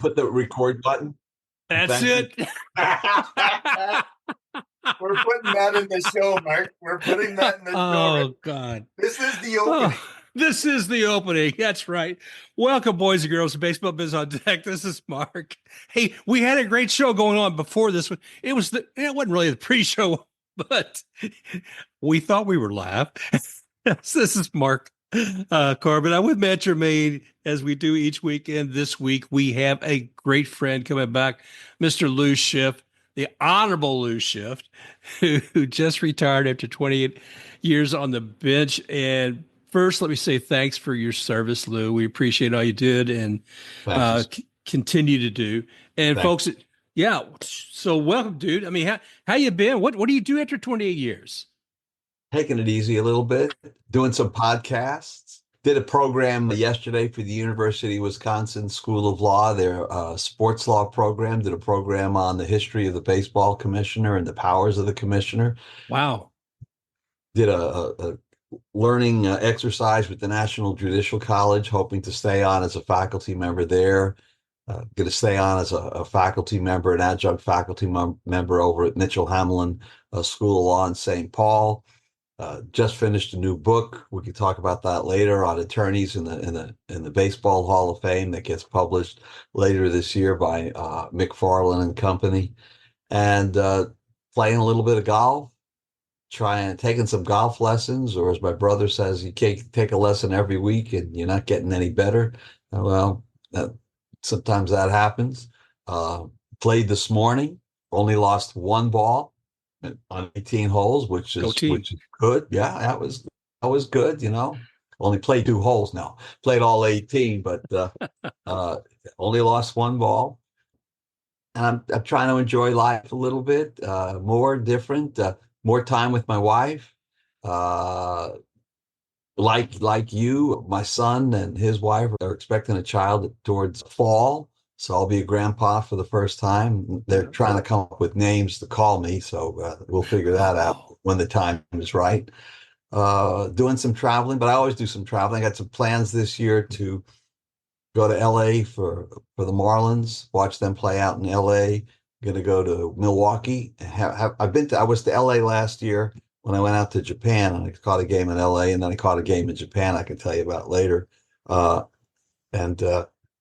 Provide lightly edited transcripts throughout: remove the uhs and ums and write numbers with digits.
put the record button? That's Thank it. We're putting that in the show, Mark. We're putting that in the show. Oh, God. This is the opening. This is the opening. That's right. Welcome, boys and girls, to Baseball Biz on Deck. This is Mark. Hey, we had a great show going on before this one. It wasn't really the pre-show, but we thought we were live. This is Mark Corbin. I'm with Matt Germain, as we do each weekend. This week, we have a great friend coming back, Mr. Lou Schiff, the Honorable Lou Schiff, who just retired after 28 years on the bench. And first, let me say thanks for your service, Lou. We appreciate all you did and continue to do. And folks, yeah, so welcome, dude. I mean, how you been? What do you do after 28 years? Taking it easy a little bit, doing some podcasts. Did a program yesterday for the University of Wisconsin School of Law, their sports law program. Did a program on the history of the baseball commissioner and the powers of the commissioner. Wow. Did a learning exercise with the National Judicial College, hoping to stay on as a faculty member there. Going to stay on as a faculty member, an adjunct faculty member over at Mitchell Hamline School of Law in St. Paul. Just finished a new book. We could talk about that later, on attorneys in the Baseball Hall of Fame, that gets published later this year by McFarland and Company. And playing a little bit of golf, taking some golf lessons, or as my brother says, you can't take a lesson every week and you're not getting any better. Sometimes that happens. Played this morning, only lost one ball on 18 holes, which is good. Yeah, that was good. Only played 2 holes now. Played all 18, but only lost one ball. And I'm trying to enjoy life a little bit more, different, more time with my wife. Like you, my son and his wife are expecting a child towards fall. So I'll be a grandpa for the first time. They're trying to come up with names to call me. So we'll figure that out when the time is right. Doing some traveling, but I always do some traveling. I got some plans this year to go to LA for the Marlins, watch them play out in LA. Going to go to Milwaukee. I was to LA last year when I went out to Japan, and I caught a game in LA, and then I caught a game in Japan I can tell you about later.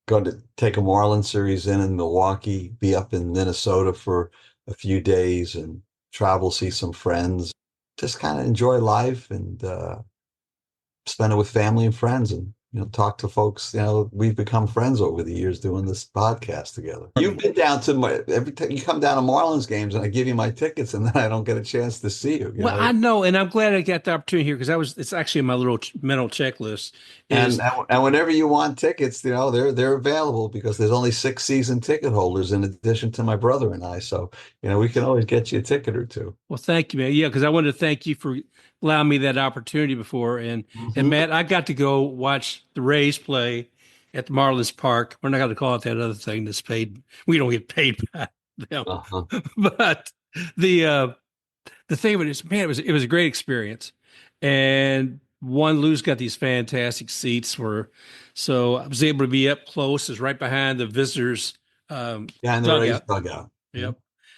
Going to take a Marlins series in Milwaukee, be up in Minnesota for a few days and travel, see some friends, just kind of enjoy life and spend it with family and friends, and talk to folks. We've become friends over the years doing this podcast together. You've been down to every time you come down to Marlins games, and I give you my tickets, and then I don't get a chance to see you. Well, I know, and I'm glad I got the opportunity here, because it's actually in my little mental checklist. And whenever you want tickets, they're available, because there's only 6 season ticket holders in addition to my brother and I. So we can always get you a ticket or two. Well, thank you, man. Yeah, because I wanted to thank you for allowing me that opportunity before. And Matt, I got to go watch the Rays play at the Marlins Park. We're not going to call it that other thing that's paid. We don't get paid by them. But the thing of it is, man, it was a great experience. And Lou's got these fantastic seats so I was able to be up close. It's right behind the visitors. And the Rays dugout. Yep.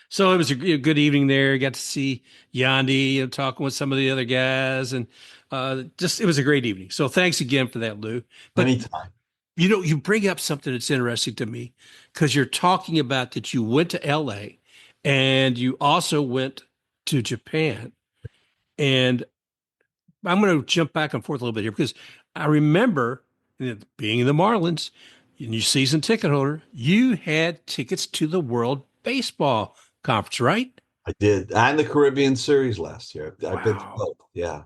So it was a good evening there. Got to see Yandy, talking with some of the other guys, and it was a great evening. So thanks again for that, Lou. But anytime. You bring up something that's interesting to me, because you're talking about that you went to LA and you also went to Japan. And I'm going to jump back and forth a little bit here, because I remember being in the Marlins and you season ticket holder, you had tickets to the World Baseball Conference, right? I did. And the Caribbean Series last year. I've been to both. Yeah.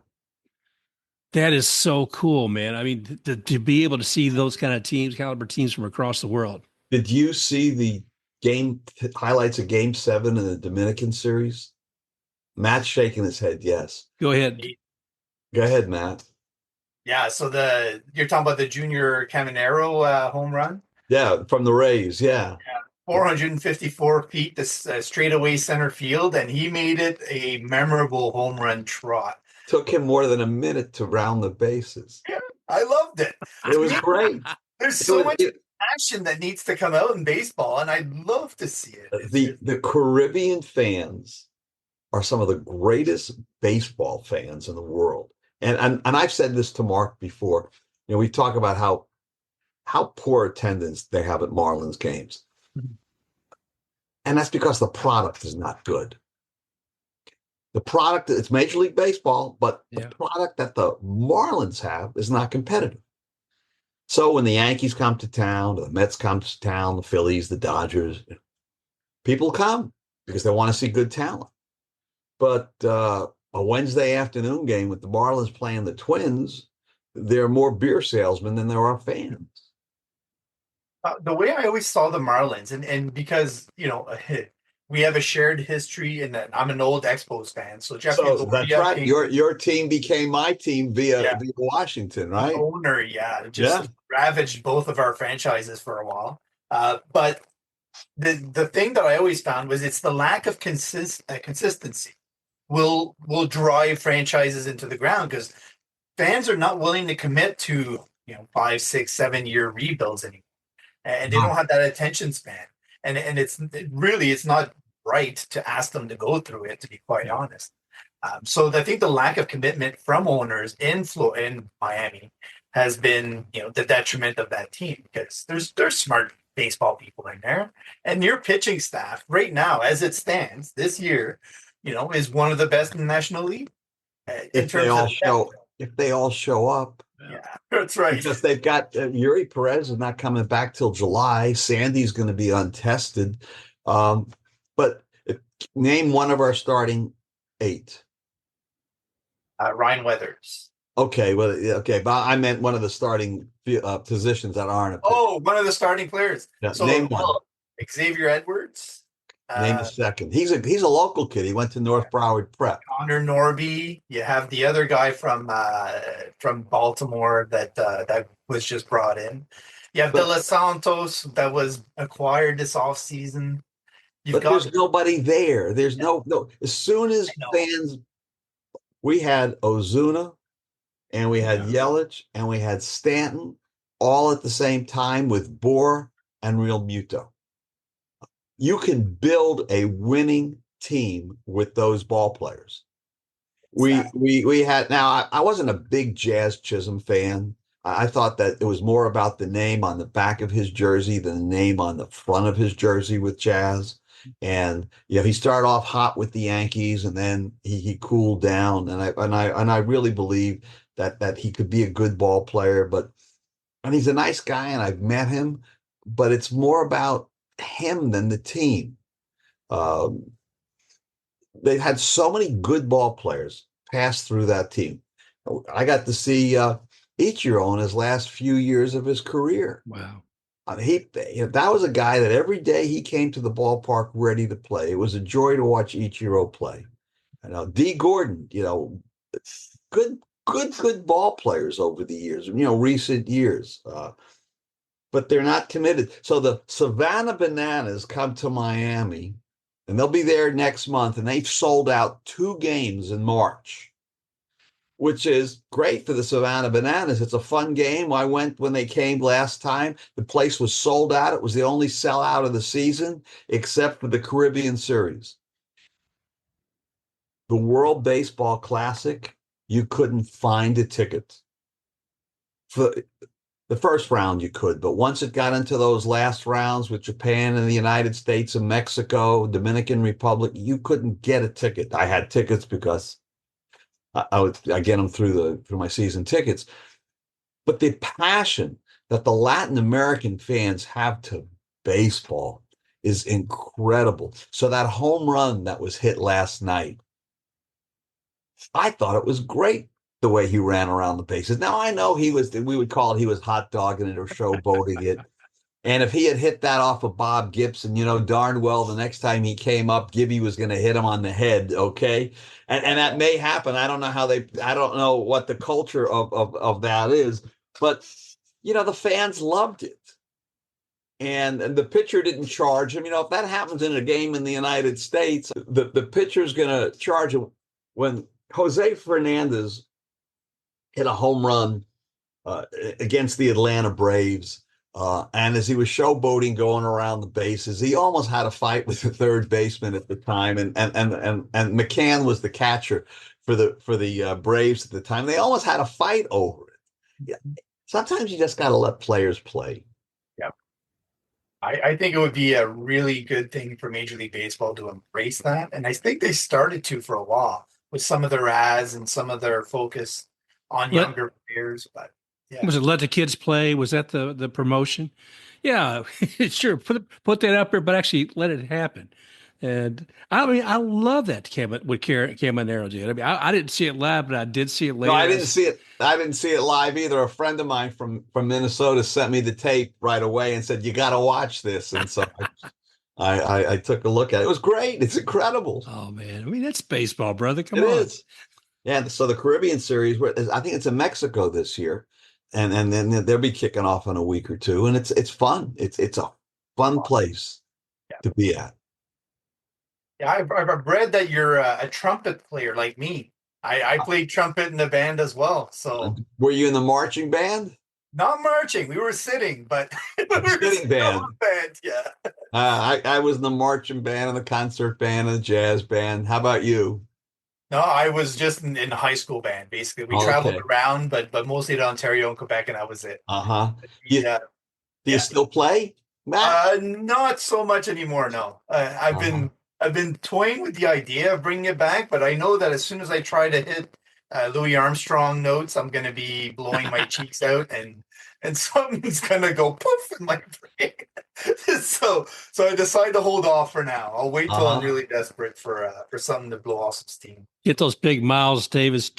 That is so cool, man. I mean, to be able to see those kind of caliber teams from across the world. Did you see the game highlights of Game 7 in the Dominican Series? Matt's shaking his head. Yes. Go ahead. Go ahead, Matt. Yeah. So you're talking about the Junior Caminero home run? Yeah, from the Rays. Yeah. 454 feet to straightaway center field, and he made it a memorable home run trot. Took him more than a minute to round the bases. Yeah, I loved it. It was great. There's so much passion that needs to come out in baseball, and I'd love to see it. The Caribbean fans are some of the greatest baseball fans in the world. And I've said this to Mark before. We talk about how poor attendance they have at Marlins games. And that's because the product is not good. The product, it's Major League Baseball, but the product that the Marlins have is not competitive. So when the Yankees come to town, the Mets come to town, the Phillies, the Dodgers, people come because they want to see good talent. But a Wednesday afternoon game with the Marlins playing the Twins, there are more beer salesmen than there are fans. The way I always saw the Marlins, and because, we have a shared history, and I'm an old Expos fan. So Jeffrey That's right. Your team became my team via Washington, right? The owner, just ravaged both of our franchises for a while. But the thing that I always found was it's the lack of consistency will drive franchises into the ground, because fans are not willing to commit to 5, 6, 7 year rebuilds anymore, and they don't have that attention span. And it's not right to ask them to go through it, to be quite honest. So I think the lack of commitment from owners in Miami has been, the detriment of that team, because there's smart baseball people in there, and your pitching staff right now, as it stands this year, is one of the best in the National League. If they all show up. Yeah, that's right. Because they've got Yuri Pérez is not coming back till July. Sandy's going to be untested. But name one of our starting 8. Ryan Weathers. Okay, but I meant one of the starting positions that aren't. One of the starting players. Yeah, so name one. Xavier Edwards. Name a second. He's a local kid. He went to North Broward Prep. Connor Norby. You have the other guy from Baltimore that was just brought in. You have De Los Santos that was acquired this offseason. There's nobody there. There's no. As soon as fans, we had Ozuna, and we had Yelich, and we had Stanton, all at the same time with Bohr and Realmuto. You can build a winning team with those ball players. Exactly. We had, now I wasn't a big Jazz Chisholm fan. I thought that it was more about the name on the back of his jersey than the name on the front of his jersey with Jazz. And he started off hot with the Yankees, and then he cooled down. And I really believe that he could be a good ball player, and he's a nice guy, and I've met him, but it's more about him than the team. They've had so many good ball players pass through that team. I got to see Ichiro in his last few years of his career. Wow. That was a guy that every day he came to the ballpark ready to play. It was a joy to watch Ichiro play. D. Gordon, good ball players over the years, recent years. But they're not committed. So the Savannah Bananas come to Miami, and they'll be there next month, and they've sold out 2 games in March, which is great for the Savannah Bananas. It's a fun game. I went when they came last time. The place was sold out. It was the only sellout of the season, except for the Caribbean Series. The World Baseball Classic, you couldn't find a ticket. For the first round you could, but once it got into those last rounds with Japan and the United States and Mexico, Dominican Republic, you couldn't get a ticket. I had tickets because I get them through my season tickets. But the passion that the Latin American fans have to baseball is incredible. So that home run that was hit last night, I thought it was great the way he ran around the bases. Now I know we would call it, he was hot dogging it or showboating it. And if he had hit that off of Bob Gibson, darn well the next time he came up, Gibby was going to hit him on the head. Okay. And that may happen. I don't know I don't know what the culture of that is, but the fans loved it. And the pitcher didn't charge him. If that happens in a game in the United States, the pitcher's going to charge him. When Jose Fernandez hit a home run against the Atlanta Braves, And as he was showboating going around the bases, he almost had a fight with the third baseman at the time, and McCann was the catcher for the Braves at the time. They almost had a fight over it. Yeah. Sometimes you just got to let players play. Yeah, I think it would be a really good thing for Major League Baseball to embrace that, and I think they started to for a while with some of their ads and some of their focus on younger players, but. Yeah. Was it let the kids play? Was that the promotion? Yeah, sure. Put that up there, but actually let it happen. And I mean, I love that Caminero did. I mean, I didn't see it live, but I did see it later. No, I didn't see it. I didn't see it live either. A friend of mine from Minnesota sent me the tape right away and said, "You got to watch this." And so I took a look at it. It was great. It's incredible. Oh man, I mean, that's baseball, brother. Come on. It is. Yeah. So the Caribbean Series, I think it's in Mexico this year. And then they'll be kicking off in a week or two, and it's fun. It's a fun place to be at. Yeah, I've read that you're a trumpet player like me. I played trumpet in the band as well. So were you in the marching band? Not marching. We were sitting, but sitting band. Yeah. I was in the marching band and the concert band and the jazz band. How about you? No, I was just in high school band. Basically, we traveled around, but mostly to Ontario and Quebec, and that was it. Do you still play, Matt? Not so much anymore. No, I've been toying with the idea of bringing it back, but I know that as soon as I try to hit Louis Armstrong notes, I'm going to be blowing my cheeks out, and something's going to go poof in my brain. so I decided to hold off for now. I'll wait till I'm really desperate for something to blow off some steam. Get those big Miles Davis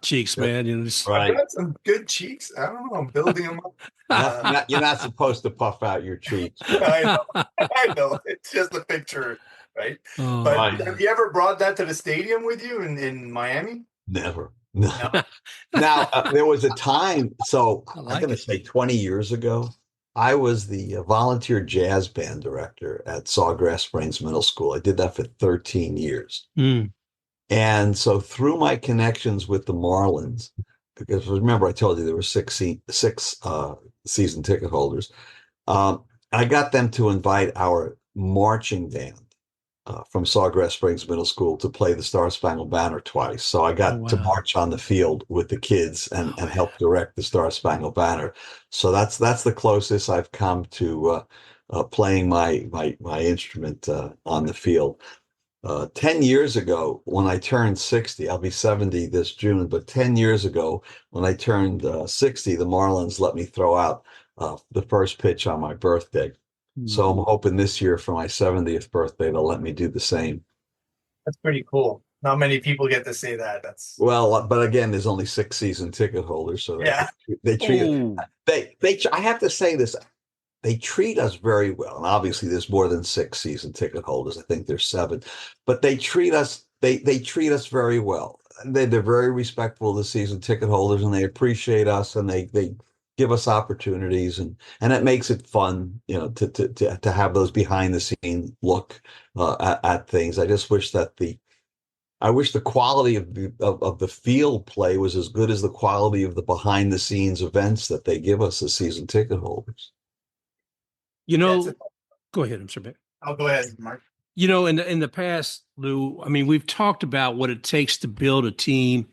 cheeks, man. You know, I've got some good cheeks. I don't know. I'm building them up. You're not supposed to puff out your cheeks. I know. It's just a picture, right? Oh, but have you ever brought that to the stadium with you in Miami? Never. No. Now, there was a time, so I'm going to say 20 years ago, I was the volunteer jazz band director at Sawgrass Springs Middle School. I did that for 13 years. And so through my connections with the Marlins, because remember I told you there were six season ticket holders, I got them to invite our marching band from Sawgrass Springs Middle School to play the Star Spangled Banner twice. So I got to march on the field with the kids and help direct the Star Spangled Banner. So that's the closest I've come to playing my instrument on the field. 10 years ago, when I turned 60, I'll be 70 this June, but 10 years ago, when I turned 60, the Marlins let me throw out the first pitch on my birthday. So I'm hoping this year for my 70th birthday, they'll let me do the same. That's pretty cool. Not many people get to say that. But again, there's only 6 season ticket holders, so they treat I have to say this. They treat us very well, and obviously there's more than 6 season ticket holders. I think there's 7, but they treat us very well. They're very respectful of the season ticket holders, and they appreciate us, and they give us opportunities, and it makes it fun, to have those behind the scene look at things. I just wish that the quality of the field play was as good as the quality of the behind the scenes events that they give us as season ticket holders. Go ahead, Mr. Beck. I'll go ahead, Mark. In the past, Lou, I mean, we've talked about what it takes to build a team,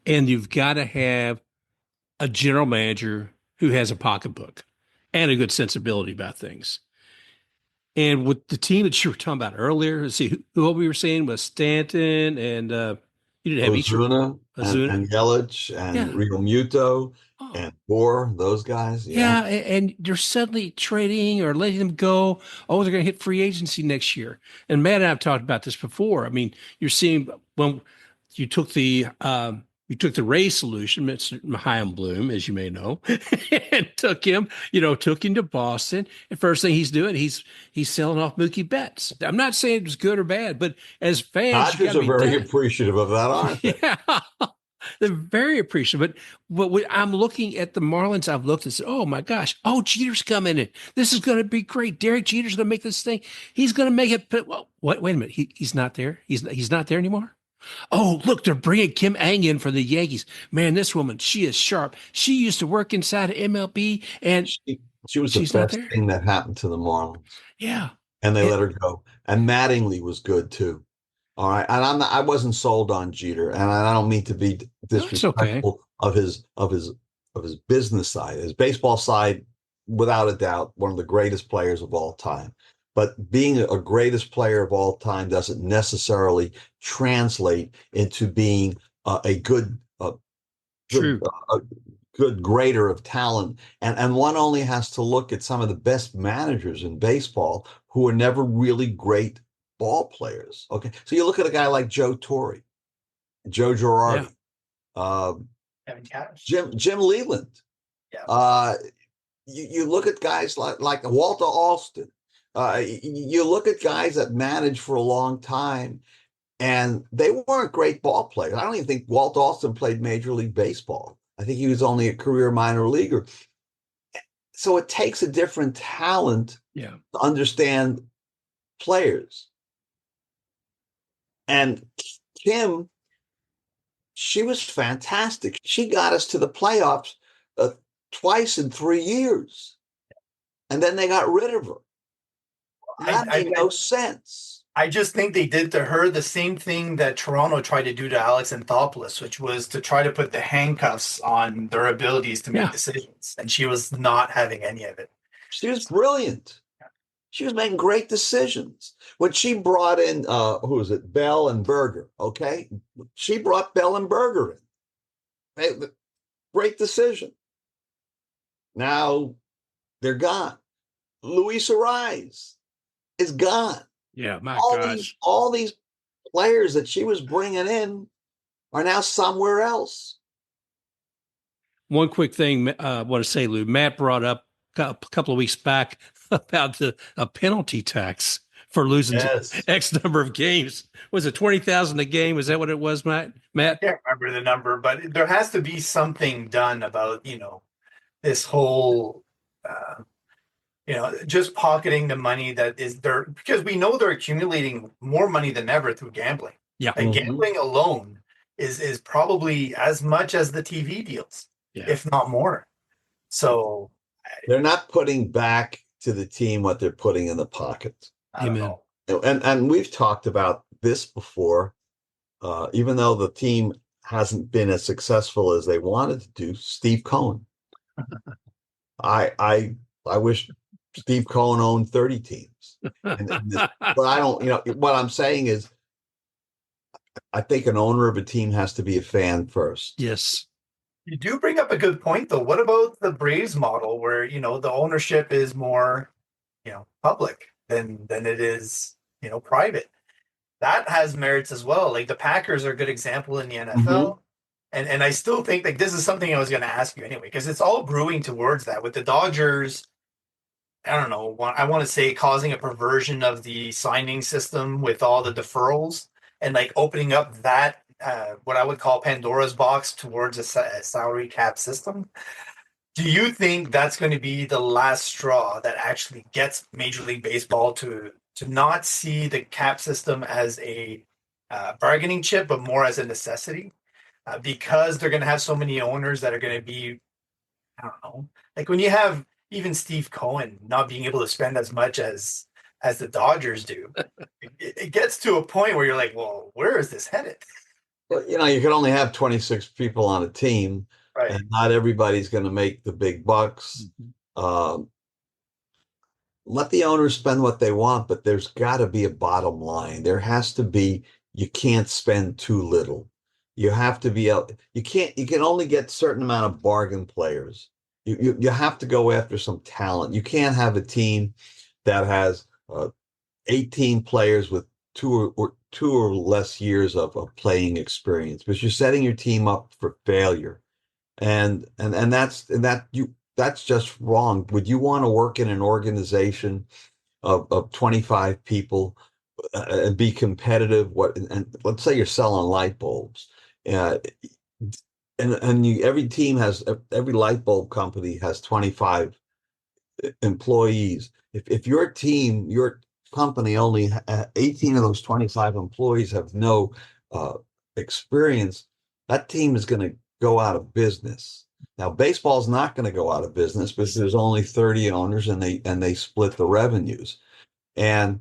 and you've got to have a general manager who has a pocketbook and a good sensibility about things. And with the team that you were talking about earlier, let's see who we were saying was Stanton and you didn't have Ozuna and Yelich and Realmuto and Bohr, those guys. Yeah, and you're suddenly trading or letting them go. Oh, they're going to hit free agency next year. And Matt and I have talked about this before. I mean, you're seeing when you took the Ray solution, Mr. Chaim Bloom, as you may know, and took him to Boston. And first thing he's doing, he's selling off Mookie Betts. I'm not saying it was good or bad, but as fans, Dodgers are very appreciative of that, aren't they? Yeah, they're very appreciative. But I'm looking at the Marlins. I've looked and said, "Oh my gosh! Oh, Jeter's coming in. This is going to be great. Derek Jeter's going to make this thing. He's going to make it." But wait a minute. He's not there. He's not there anymore. Oh, look, they're bringing Kim Ang in for the Yankees. Man, this woman, she is sharp. She used to work inside of MLB, and She was the She's not best there. thing that happened to the Marlins, Yeah. and they It- let her go. And Mattingly was good too. All right, and I wasn't sold on Jeter, and I don't mean to be no, it's okay. disrespectful of his business side, his baseball side, without a doubt, one of the greatest players of all time. But being a greatest player of all time doesn't necessarily translate into being a good True. good grader of talent. And one only has to look at some of the best managers in baseball who are never really great ball players. Okay. So you look at a guy like Joe Torre, Joe Yeah. Girardi, Kevin Cash. Jim Leland. Yeah. You look at guys like Walter Alston. You look at guys that managed for a long time, and they weren't great ball players. I don't even think Walt Alston played Major League Baseball. I think he was only a career minor leaguer. So it takes a different talent Yeah. to understand players. And Kim, she was fantastic. She got us to the playoffs twice in 3 years. And then they got rid of her. That made no sense. I just think they did to her the same thing that Toronto tried to do to Alex Anthopoulos, which was to try to put the handcuffs on their abilities to make decisions. And she was not having any of it. She was brilliant. She was making great decisions. When she brought in, who was it, Bell and Berger, okay? She brought Bell and Berger in. Great decision. Now they're gone. Luis Ariz is gone. Yeah, my all gosh. All these players that she was bringing in are now somewhere else. One quick thing I want to say, Lou. Matt brought up a couple of weeks back about a penalty tax for losing X number of games. Was it 20,000 a game? Is that what it was, Matt? I can't remember the number, but there has to be something done about this whole just pocketing the money that is there, because we know they're accumulating more money than ever through gambling. Yeah, and gambling alone is probably as much as the TV deals, if not more. So they're not putting back to the team what they're putting in the pocket. Amen. And we've talked about this before. Even though the team hasn't been as successful as they wanted to do, Steve Cohen. I wish Steve Cohen owned 30 teams. But I don't, what I'm saying is, I think an owner of a team has to be a fan first. Yes. You do bring up a good point, though. What about the Braves model where, the ownership is more, public than it is, private? That has merits as well. Like the Packers are a good example in the NFL. And I still think like this is something I was going to ask you anyway, because it's all brewing towards that with the Dodgers. I don't know. I want to say causing a perversion of the signing system with all the deferrals and like opening up that what I would call Pandora's box towards a salary cap system. Do you think that's going to be the last straw that actually gets Major League Baseball to not see the cap system as a bargaining chip, but more as a necessity? Because they're going to have so many owners that are going to be, I don't know, like when you have even Steve Cohen not being able to spend as much as the Dodgers do, it gets to a point where you're like, well, where is this headed? Well, you can only have 26 people on a team, right? And not everybody's going to make the big bucks. Let the owners spend what they want, but there's got to be a bottom line. There has to be. You can't spend too little. You have to be out. You can only get a certain amount of bargain players. You have to go after some talent. You can't have a team that has 18 players with two or less years of playing experience, because you're setting your team up for failure. And that's just wrong. Would you want to work in an organization of 25 people and be competitive? And let's say you're selling light bulbs. Every light bulb company has 25 employees. If your company only 18 of those 25 employees have no experience, that team is going to go out of business. Now, baseball's not going to go out of business because there's only 30 owners and they split the revenues. And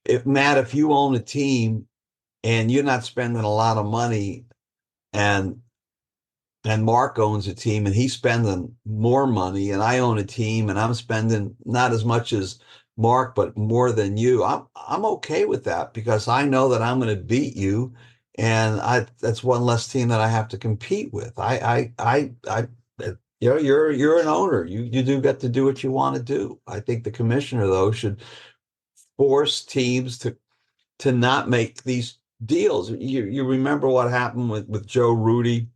if you own a team and you're not spending a lot of money and Mark owns a team and he's spending more money and I own a team and I'm spending not as much as Mark, but more than you, I'm okay with that because I know that I'm going to beat you. And that's one less team that I have to compete with. You're an owner. You do get to do what you want to do. I think the commissioner, though, should force teams to not make these deals. You remember what happened with Joe Rudy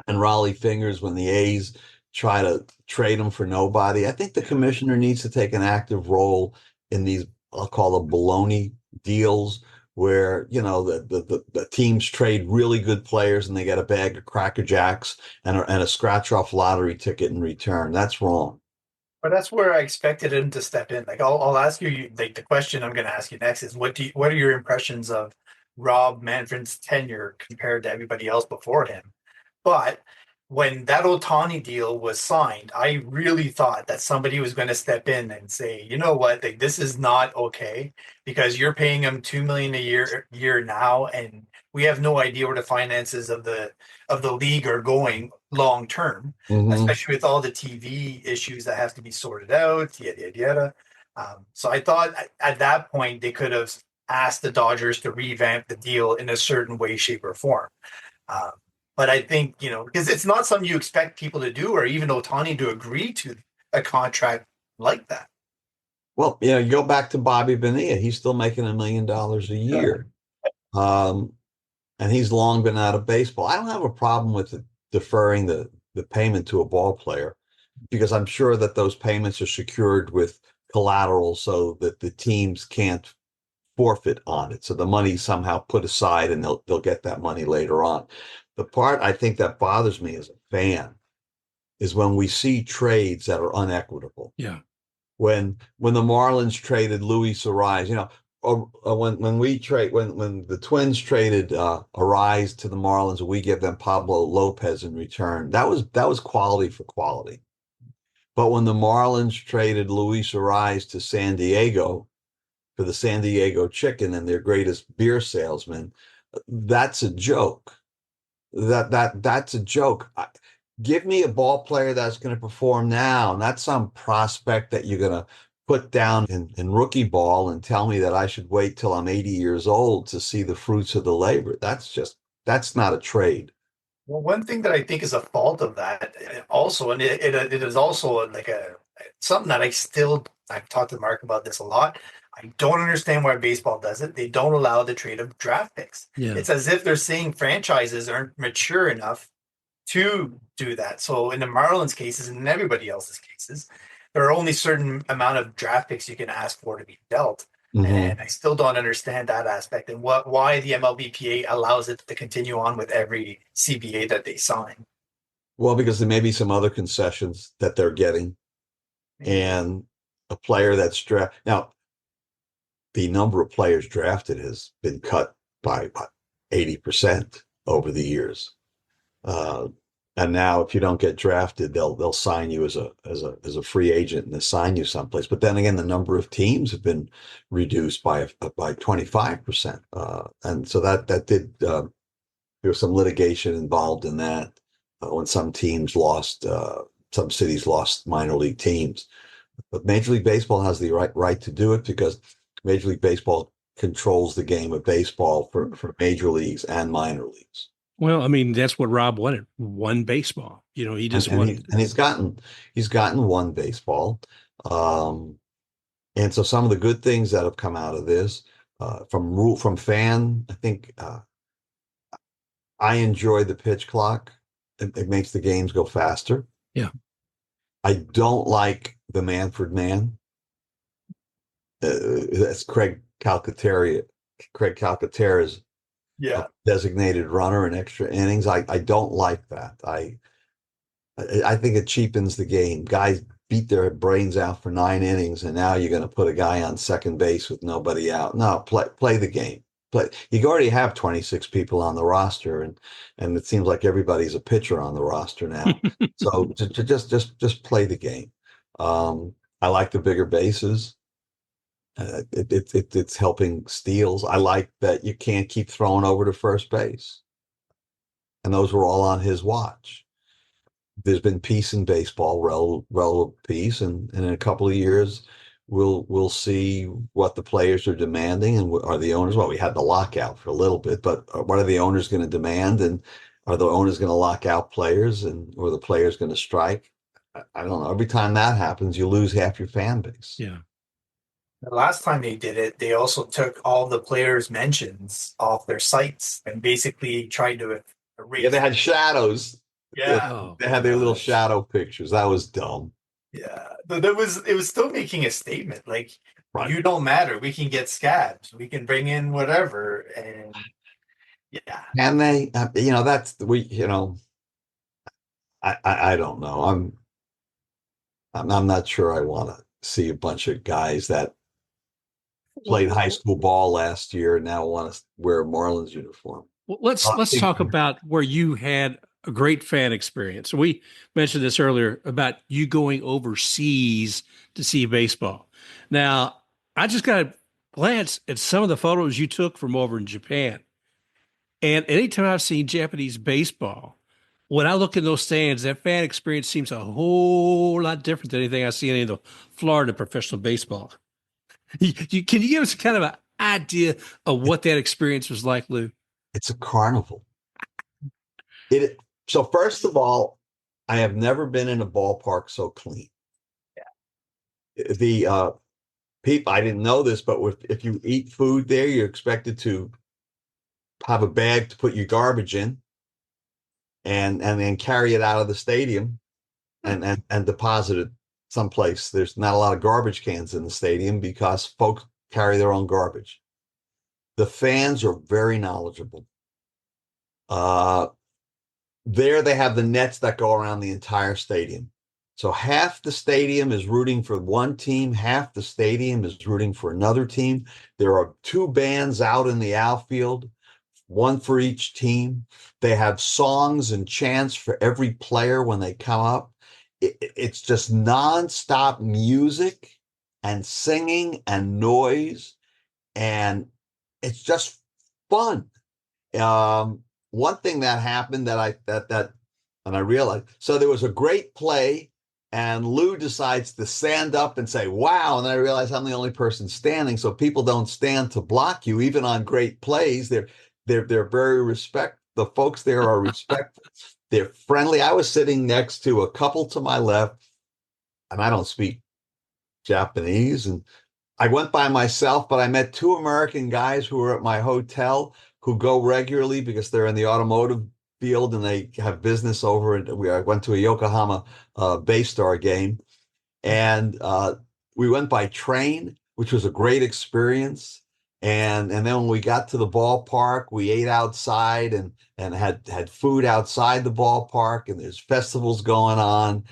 and Raleigh Fingers when the A's try to trade him for nobody. I think the commissioner needs to take an active role in these, I'll call them baloney deals, where the teams trade really good players and they get a bag of Cracker Jacks and a scratch off lottery ticket in return. That's wrong. But that's where I expected him to step in. Like I'll ask you, like the question I'm going to ask you next is what are your impressions of Rob Manfred's tenure compared to everybody else before him? But when that Ohtani deal was signed, I really thought that somebody was going to step in and say, you know what, like, this is not okay because you're paying him $2 million a year now, and we have no idea where the finances of the league are going long term, especially with all the TV issues that have to be sorted out, yada yada yada. So I thought at that point they could have asked the Dodgers to revamp the deal in a certain way, shape, or form. But I think, because it's not something you expect people to do or even Ohtani to agree to a contract like that. Well, you go back to Bobby Bonilla. He's still making $1 million a year. And he's long been out of baseball. I don't have a problem with deferring the payment to a ball player because I'm sure that those payments are secured with collateral so that the teams can't forfeit on it. So the money's somehow put aside and they'll get that money later on. The part I think that bothers me as a fan is when we see trades that are unequitable. Yeah. When the Marlins traded Luis Ariz, when the Twins traded Ariz to the Marlins, and we give them Pablo Lopez in return, that was quality for quality. But when the Marlins traded Luis Ariz to San Diego for the San Diego Chicken and their greatest beer salesman, that's a joke. That's a joke. Give me a ball player that's going to perform now, not some prospect that you're going to put down in rookie ball and tell me that I should wait till I'm 80 years old to see the fruits of the labor. That's not a trade. Well, one thing that I think is a fault of that also, and it is also like something that I've talked to Mark about this a lot. I don't understand why baseball does it. They don't allow the trade of draft picks. Yeah. It's as if they're saying franchises aren't mature enough to do that. So in the Marlins cases and in everybody else's cases, there are only certain amount of draft picks you can ask for to be dealt. And I still don't understand that aspect and why the MLBPA allows it to continue on with every CBA that they sign. Well, because there may be some other concessions that they're getting, and a player that's drafted now. The number of players drafted has been cut by about 80% over the years. And now if you don't get drafted, they'll sign you as a free agent and assign you someplace. But then again, the number of teams have been reduced by 25%. And so that did there was some litigation involved in that when some teams lost, some cities lost minor league teams. But Major League Baseball has the right to do it because Major League Baseball controls the game of baseball for major leagues and minor leagues. Well, I mean, that's what Rob wanted. One baseball. He just wanted. And he's gotten one baseball. And so some of the good things that have come out of this, from fan, I think I enjoy the pitch clock. It makes the games go faster. Yeah. I don't like the Manfred man. That's Craig Calcaterra's designated runner in extra innings. I don't like that. I think it cheapens the game. Guys beat their brains out for 9 innings, and now you're going to put a guy on second base with nobody out. No, play the game. play. You already have 26 people on the roster, and it seems like everybody's a pitcher on the roster now. So to just play the game. I like the bigger bases. It's helping steals. I like that you can't keep throwing over to first base, and those were all on his watch. There's been peace in baseball, relative peace, and in a couple of years, we'll see what the players are demanding and are the owners. Well, we had the lockout for a little bit, but what are the owners going to demand, and are the owners going to lock out players, and or the players going to strike? I don't know. Every time that happens, you lose half your fan base. Yeah. The last time they did it, they also took all the players' mentions off their sites and basically tried to erase. Yeah, they had shadows. Yeah. Oh, They had their little gosh. shadow pictures. That was dumb. Yeah. But it was still making a statement. Like, Right. you don't matter. We can get scabs. We can bring in whatever. And yeah. And they, that's I don't know. I'm not sure I want to see a bunch of guys that played high school ball last year and now want to wear a Marlins uniform. Well, let's talk about where you had a great fan experience. We mentioned this earlier about you going overseas to see baseball. Now, I just got to glance at some of the photos you took from over in Japan. And anytime I've seen Japanese baseball, when I look in those stands, that fan experience seems a whole lot different than anything I see in any of the Florida professional baseball. Can you give us kind of an idea of what that experience was like, Lou? It's a carnival. So first of all, I have never been in a ballpark so clean. Yeah. The people, I didn't know this, but if you eat food there, you're expected to have a bag to put your garbage in, and then carry it out of the stadium and deposit it someplace. There's not a lot of garbage cans in the stadium because folks carry their own garbage. The fans are very knowledgeable. There they have the nets that go around the entire stadium. So half the stadium is rooting for one team, half the stadium is rooting for another team. There are two bands out in the outfield, one for each team. They have songs and chants for every player when they come up. It's just nonstop music and singing and noise, and it's just fun. One thing that happened that and I realized, so there was a great play, and Lou decides to stand up and say, "Wow!" And I realize I'm the only person standing, so people don't stand to block you, even on great plays. They're very respectful. The folks there are respectful. They're friendly. I was sitting next to a couple to my left, and I don't speak Japanese, and I went by myself, but I met two American guys who were at my hotel who go regularly because they're in the automotive field and they have business over. And I went to a Yokohama Baystar game, and we went by train, which was a great experience. And then when we got to the ballpark, we ate outside and had food outside the ballpark, and there's festivals going on.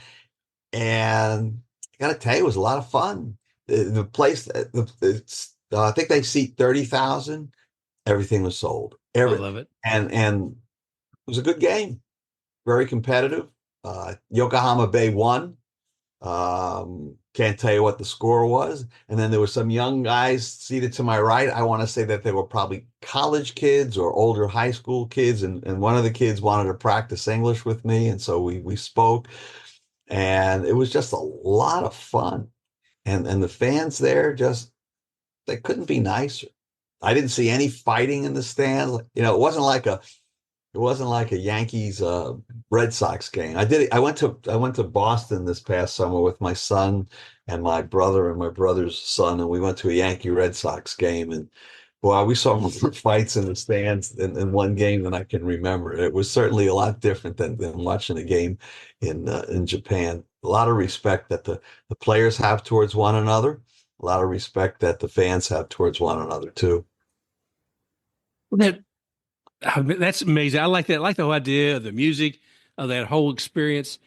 And I got to tell you, it was a lot of fun. The place, I think they seat 30,000. Everything was sold. I love it. And it was a good game, very competitive. Yokohama Bay won. Can't tell you what the score was. And then there were some young guys seated to my right. I want to say that they were probably college kids or older high school kids. And one of the kids wanted to practice English with me. And so we spoke. And it was just a lot of fun. And the fans there they couldn't be nicer. I didn't see any fighting in the stands. It wasn't like a Yankees Red Sox game. I went to Boston this past summer with my son and my brother and my brother's son, and we went to a Yankee Red Sox game. And boy, we saw more fights in the stands in one game than I can remember. It was certainly a lot different than watching a game in Japan. A lot of respect that the players have towards one another. A lot of respect that the fans have towards one another too. That's amazing. I like that. I like the whole idea of the music, of that whole experience.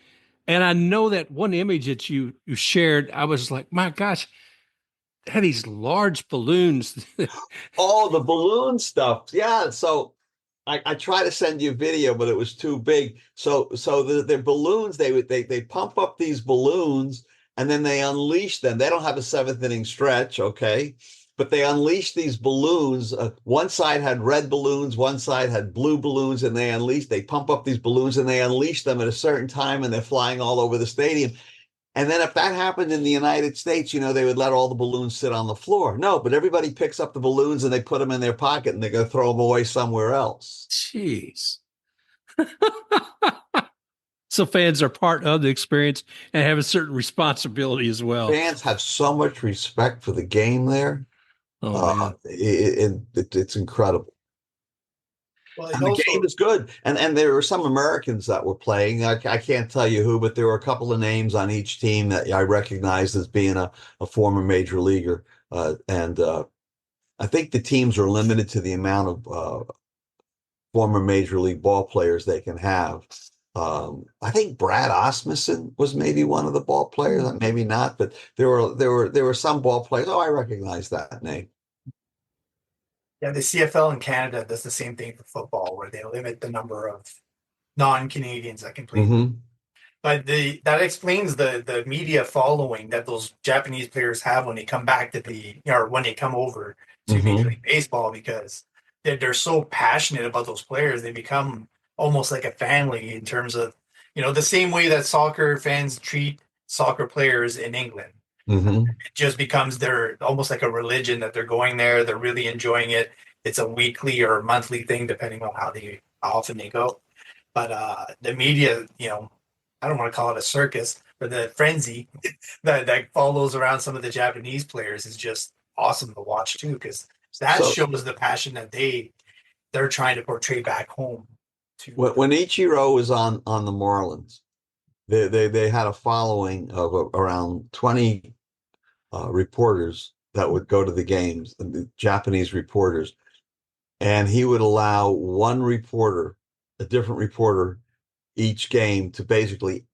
And I know that one image that you shared, I was like, my gosh, had these large balloons. Oh, the balloon stuff. Yeah. So I try to send you a video, but it was too big. So the balloons, they pump up these balloons and then they unleash them. They don't have a seventh inning stretch, okay? But they unleash these balloons. One side had red balloons, one side had blue balloons, and they pump up these balloons and they unleash them at a certain time, and they're flying all over the stadium. And then if that happened in the United States, they would let all the balloons sit on the floor. No, but everybody picks up the balloons and they put them in their pocket and they're going to throw them away somewhere else. Jeez. So fans are part of the experience and have a certain responsibility as well. Fans have so much respect for the game there. Oh, man. It's incredible. Well, And the game is good. And there were some Americans that were playing. I can't tell you who, but there were a couple of names on each team that I recognized as being a former major leaguer. I think the teams are limited to the amount of former major league ball players they can have. I think Brad Osmussen was maybe one of the ball players, maybe not, but there were some ball players. Oh, I recognize that name. Yeah, the CFL in Canada does the same thing for football, where they limit the number of non-Canadians that can play. Mm-hmm. But that explains the media following that those Japanese players have when they come back or when they come over to Mm-hmm. Major League Baseball, because they're so passionate about those players. They become almost like a family in terms of, the same way that soccer fans treat soccer players in England. Mm-hmm. It just becomes they're almost like a religion that they're going there. They're really enjoying it. It's a weekly or monthly thing, depending on how often they go. But the media, I don't want to call it a circus, but the frenzy that follows around some of the Japanese players is just awesome to watch too, because that shows the passion that they're trying to portray back home. When Ichiro was on the Marlins, they had a following of around 20 reporters that would go to the games, the Japanese reporters, and he would allow a different reporter each game to basically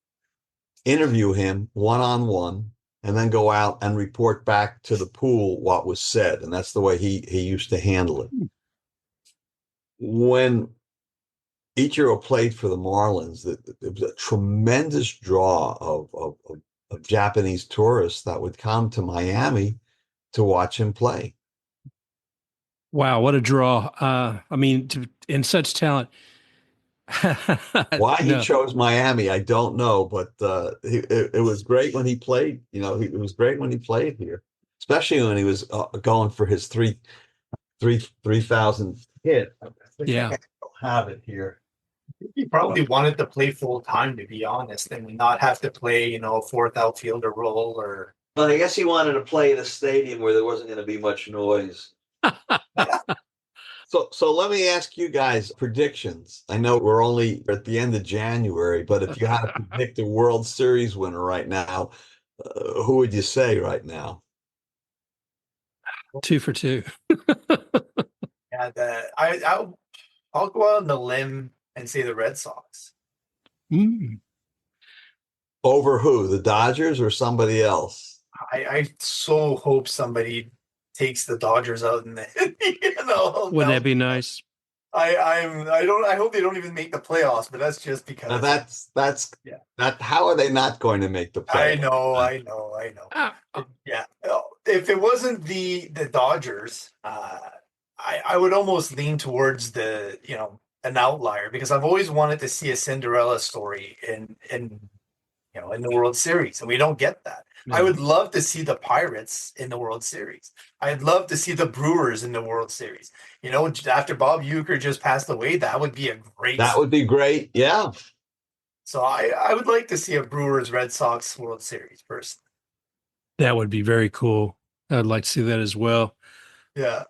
interview him one-on-one and then go out and report back to the pool what was said. And that's the way he used to handle it. When Ichiro played for the Marlins, there was a tremendous draw of Japanese tourists that would come to Miami to watch him play. Wow, what a draw. In such talent. Why he chose Miami, I don't know, but it was great when he played. It was great when he played here, especially when he was going for his 3,000 hit. Yeah, I don't have it here. He probably wanted to play full time, to be honest, and not have to play, a fourth outfielder role or. But I guess he wanted to play in a stadium where there wasn't going to be much noise. So let me ask you guys predictions. I know we're only at the end of January, but if you had to predict a World Series winner right now, who would you say right now? 2 for 2. Yeah, I'll go out on the limb and say the Red Sox. Over who? The Dodgers or somebody else? I so hope somebody takes the Dodgers out in the Wouldn't that be nice? I hope they don't even make the playoffs, but that's just because how are they not going to make the playoffs? I know. Yeah. If it wasn't the Dodgers, I would almost lean towards an outlier, because I've always wanted to see a Cinderella story in the World Series, and we don't get that. I would love to see the Pirates in the World Series. I'd love to see the Brewers in the World Series. After Bob Uecker just passed away, that would be That would be great. Yeah. So I would like to see a Brewers Red Sox World Series personally. That would be very cool. I'd like to see that as well. Yeah.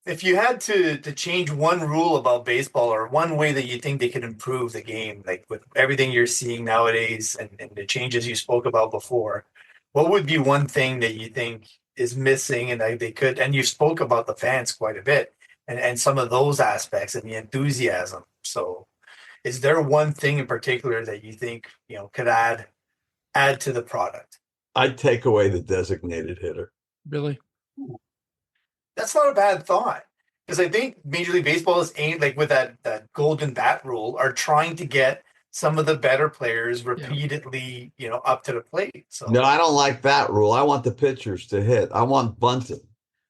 If you had to change one rule about baseball, or one way that you think they could improve the game, like with everything you're seeing nowadays and the changes you spoke about before, what would be one thing that you think is missing and that they could? And you spoke about the fans quite a bit and some of those aspects and the enthusiasm. So is there one thing in particular that you think, could add to the product? I'd take away the designated hitter. Billy? That's not a bad thought. Because I think Major League Baseball is aimed, like with that golden bat rule, are trying to get some of the better players repeatedly, up to the plate. So No, I don't like that rule. I want the pitchers to hit. I want bunting.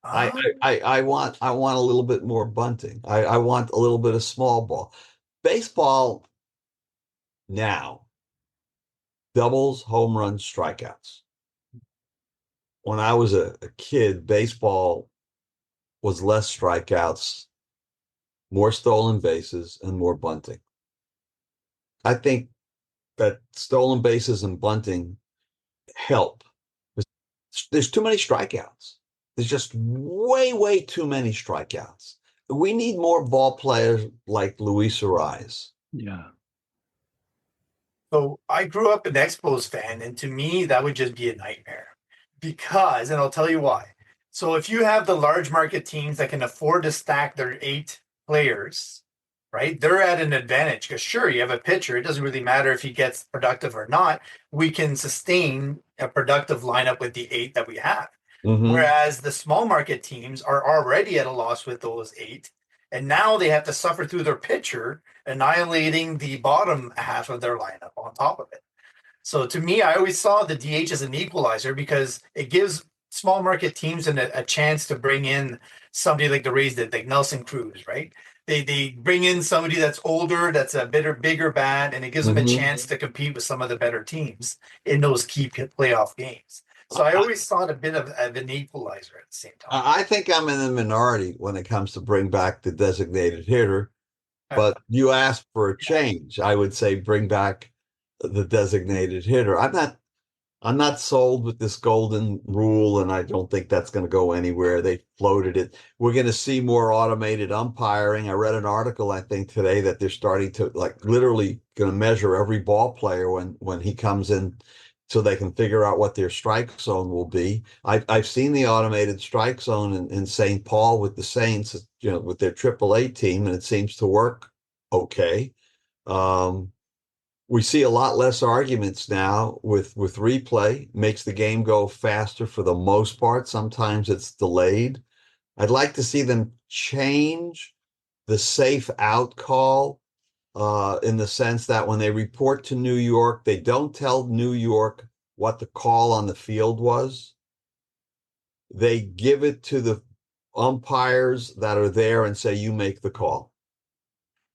I, um, I want a little bit more bunting. I want a little bit of small ball. Baseball now, doubles, home runs, strikeouts. When I was a kid, baseball was less strikeouts, more stolen bases, and more bunting. I think that stolen bases and bunting help. There's too many strikeouts. There's just way, way too many strikeouts. We need more ball players like Luis Ariz. Yeah. So I grew up an Expos fan, and to me, that would just be a nightmare. Because, and I'll tell you why. So if you have the large market teams that can afford to stack their 8 players, right? They're at an advantage because sure, you have a pitcher. It doesn't really matter if he gets productive or not. We can sustain a productive lineup with the 8 that we have. Mm-hmm. Whereas the small market teams are already at a loss with those 8. And now they have to suffer through their pitcher, annihilating the bottom half of their lineup on top of it. So to me, I always saw the DH as an equalizer because it gives small market teams a chance to bring in somebody like the Rays did, like Nelson Cruz, right? They bring in somebody that's older, that's a bigger bat, and it gives them a chance to compete with some of the better teams in those key playoff games. So I always saw it a bit of an equalizer at the same time. I think I'm in the minority when it comes to bring back the designated hitter, but you asked for a change. I would say bring back the designated hitter. I'm not sold with this golden rule, and I don't think that's going to go anywhere. They floated it. We're going to see more automated umpiring. I read an article, I think, today that they're starting to literally going to measure every ball player when he comes in so they can figure out what their strike zone will be. I've seen the automated strike zone in St. Paul with the Saints, with their AAA team, and it seems to work okay. We see a lot less arguments now with replay. Makes the game go faster for the most part. Sometimes it's delayed. I'd like to see them change the safe out call in the sense that when they report to New York, they don't tell New York what the call on the field was. They give it to the umpires that are there and say, you make the call.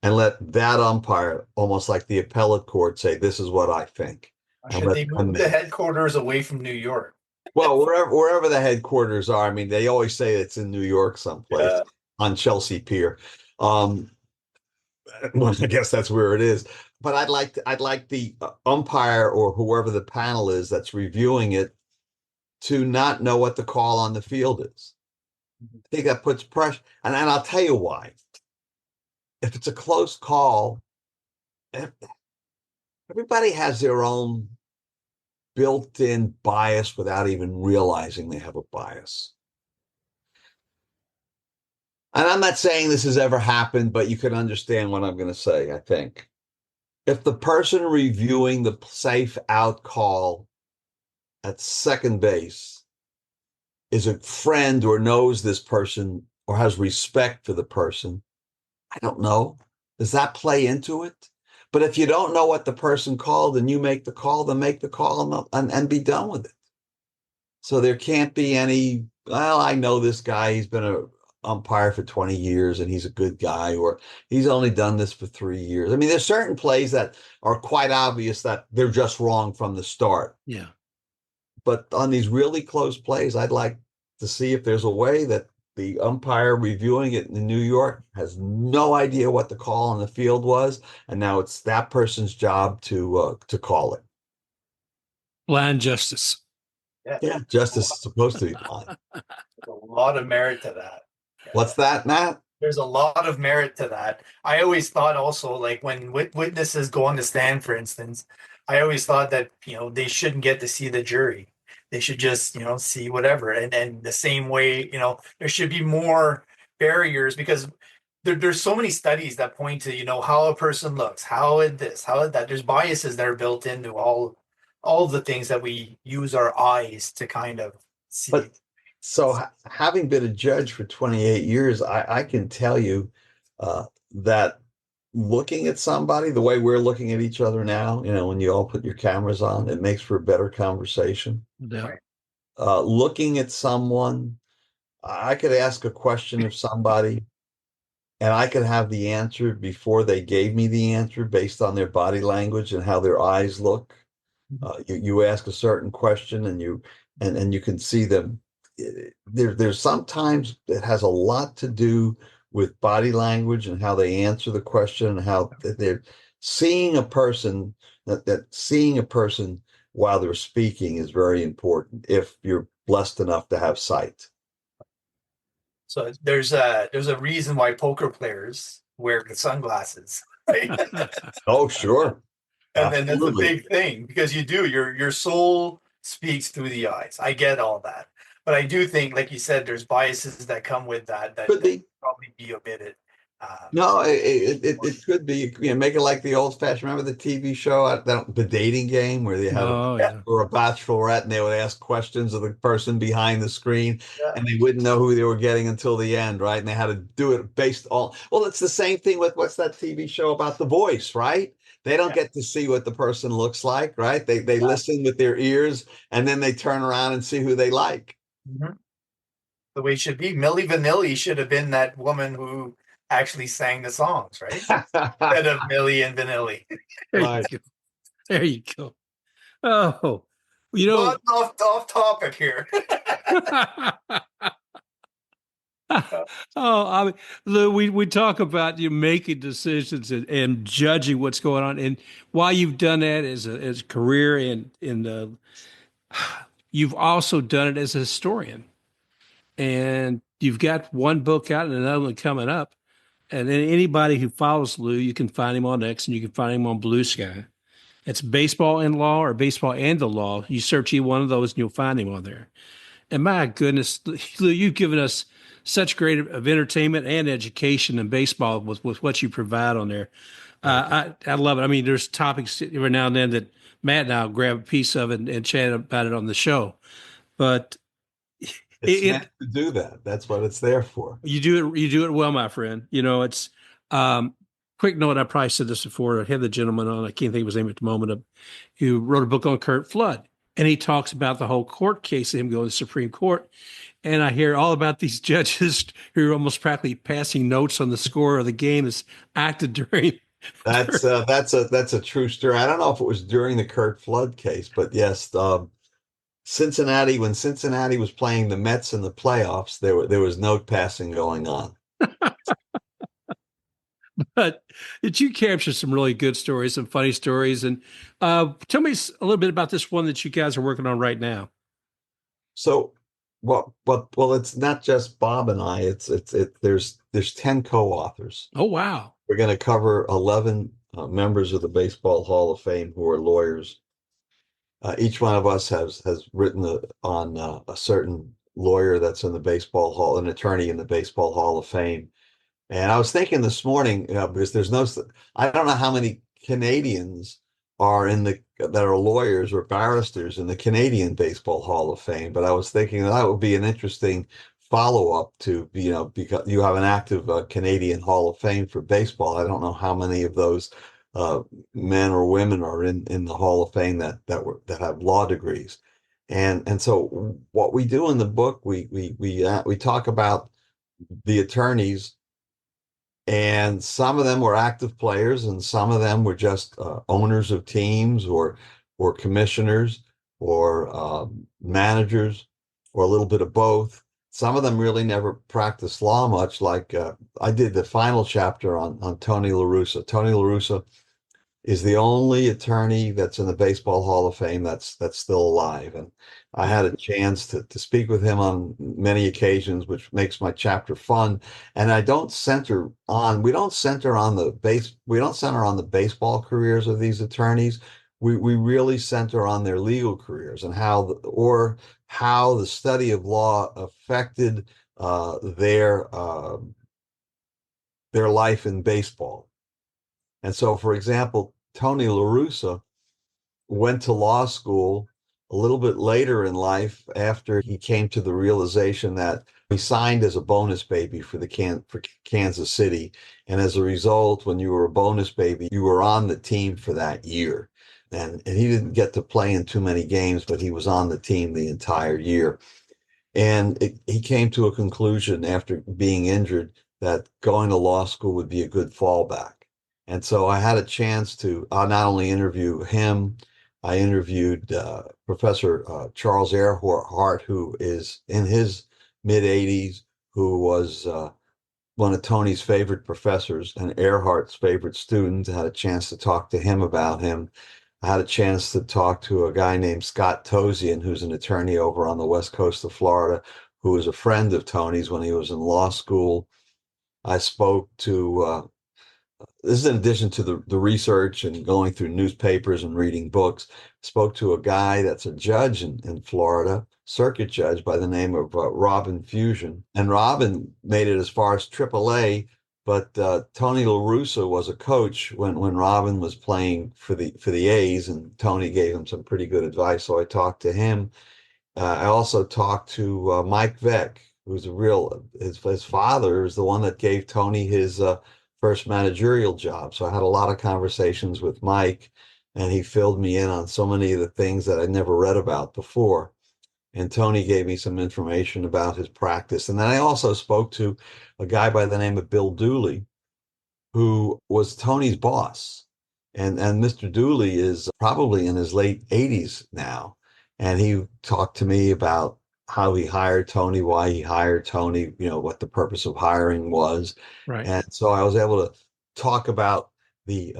And let that umpire, almost like the appellate court, say, this is what I think. Should they move the headquarters away from New York? Well, wherever the headquarters are, I mean, they always say it's in New York someplace on Chelsea Pier. Well, I guess that's where it is. But I'd like the umpire or whoever the panel is that's reviewing it to not know what the call on the field is. I think that puts pressure. And I'll tell you why. If it's a close call, everybody has their own built-in bias without even realizing they have a bias. And I'm not saying this has ever happened, but you can understand what I'm going to say, I think. If the person reviewing the safe out call at second base is a friend or knows this person or has respect for the person, I don't know. Does that play into it? But if you don't know what the person called and you make the call, then make the call and be done with it. So there can't be any, well, I know this guy, he's been a umpire for 20 years and he's a good guy, or he's only done this for 3 years. I mean, there's certain plays that are quite obvious that they're just wrong from the start. Yeah. But on these really close plays, I'd like to see if there's a way that the umpire reviewing it in New York has no idea what the call on the field was, and now it's that person's job to call it. Blind justice. Yeah, justice is supposed to be blind. There's a lot of merit to that. What's that, Matt? There's a lot of merit to that. I always thought also, like when witnesses go on the stand, for instance, I always thought that, they shouldn't get to see the jury. They should just, see whatever. And the same way, there should be more barriers because there's so many studies that point to, how a person looks, how it this, how that. There's biases that are built into all all the things that we use our eyes to kind of see. But so having been a judge for 28 years, I can tell you that looking at somebody the way we're looking at each other now, when you all put your cameras on, it makes for a better conversation. Yeah. Looking at someone, I could ask a question of somebody and I could have the answer before they gave me the answer based on their body language and how their eyes look. You ask a certain question and you can see them. There's sometimes it has a lot to do with body language and how they answer the question and how they're seeing a person. That seeing a person while they're speaking is very important if you're blessed enough to have sight. So there's a reason why poker players wear the sunglasses, right? Oh, sure. And then that's a Absolutely. big thing because your soul speaks through the eyes. I get all that. But I do think, like you said, there's biases that come with that Could be. probably be omitted. No, it could be. Make it like the old fashioned. Remember the TV show, the dating game, where they had Oh, yeah. or a bachelorette, and they would ask questions of the person behind the screen, Yeah. and they wouldn't know who they were getting until the end, right? And they had to do it based on. Well, it's the same thing with what's that TV show about The Voice, right? They don't get to see what the person looks like, right? They listen with their ears, and then they turn around and see who they like. Mm-hmm. The way it should be. Milli Vanilli should have been that woman who actually sang the songs, right? Instead of Millie and Vanilli. There you go. There you go. Oh, But off topic here. Oh, I mean, Lou, we talk about you making decisions and judging what's going on, and why you've done that as a career, and you've also done it as a historian, and you've got one book out and another one coming up. And then anybody who follows Lou, you can find him on X and you can find him on Blue Sky. It's Baseball and Law or Baseball and the Law. You search either one of those and you'll find him on there. And my goodness, Lou, you've given us such great of entertainment and education in baseball with what you provide on there. I love it. I mean, there's topics every now and then that Matt and I'll grab a piece of it and chat about it on the show. But It's meant to do that. That's what it's there for. You do it well, my friend. It's quick note. I probably said this before. I had the gentleman on. I can't think of his name at the moment. Who wrote a book on Curt Flood, and he talks about the whole court case of him going to the Supreme Court. And I hear all about these judges who are almost practically passing notes on the score of the game that's acted during. That's a true story. I don't know if it was during the Curt Flood case, but yes, Cincinnati, when Cincinnati was playing the Mets in the playoffs, there was note passing going on. But did you capture some really good stories, some funny stories, and tell me a little bit about this one that you guys are working on right now. So, well, it's not just Bob and I. There's 10 co-authors. Oh, wow! We're going to cover 11 members of the Baseball Hall of Fame who are lawyers. Each one of us has written on a certain lawyer that's in the Baseball Hall, an attorney in the Baseball Hall of Fame. And I was thinking this morning, because I don't know how many Canadians are that are lawyers or barristers in the Canadian Baseball Hall of Fame, but I was thinking that would be an interesting follow-up to, because you have an active Canadian Hall of Fame for baseball. I don't know how many of those men or women are in the Hall of Fame that have law degrees, and so what we do in the book, we talk about the attorneys, and some of them were active players, and some of them were just owners of teams or commissioners or managers or a little bit of both. Some of them really never practiced law much. Like I did the final chapter on Tony La Russa. Tony La Russa is the only attorney that's in the Baseball Hall of Fame that's still alive. And I had a chance to speak with him on many occasions, which makes my chapter fun. And we don't center on the baseball careers of these attorneys. We really center on their legal careers and how the study of law affected their life in baseball. And so, for example, Tony La Russa went to law school a little bit later in life after he came to the realization that he signed as a bonus baby for for Kansas City. And as a result, when you were a bonus baby, you were on the team for that year. And he didn't get to play in too many games, but he was on the team the entire year. And he came to a conclusion after being injured that going to law school would be a good fallback. And so I had a chance to not only interview him, I interviewed Professor Charles Earhart, who is in his mid 80s, who was one of Tony's favorite professors and Earhart's favorite student. I had a chance to talk to him about him. I had a chance to talk to a guy named Scott Tosian, who's an attorney over on the west coast of Florida, who was a friend of Tony's when he was in law school. I spoke to this is in addition to the research and going through newspapers and reading books. Spoke to a guy that's a judge in Florida, circuit judge by the name of Robin Fusion. And Robin made it as far as AAA, but Tony La Russa was a coach when Robin was playing for the A's, and Tony gave him some pretty good advice. So I talked to him. I also talked to Mike Veck, who's his father is the one that gave Tony his first managerial job. So I had a lot of conversations with Mike, and he filled me in on so many of the things that I'd never read about before. And Tony gave me some information about his practice. And then I also spoke to a guy by the name of Bill Dooley, who was Tony's boss. And Mr. Dooley is probably in his late 80s now. And he talked to me about how he hired Tony, why he hired Tony, what the purpose of hiring was. Right. And so I was able to talk about the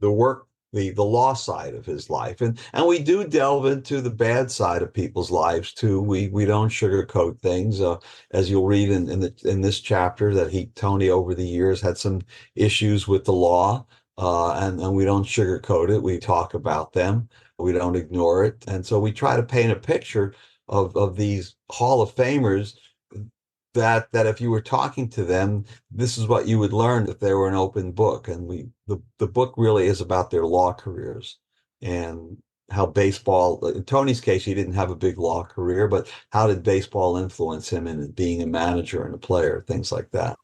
work, the law side of his life. And we do delve into the bad side of people's lives too. We don't sugarcoat things. As you'll read in this chapter, that Tony over the years had some issues with the law. And we don't sugarcoat it. We talk about them. We don't ignore it. And so we try to paint a picture of these Hall of Famers that if you were talking to them, this is what you would learn if they were an open book. And the book really is about their law careers and how baseball, in Tony's case, he didn't have a big law career, but how did baseball influence him in being a manager and a player, things like that.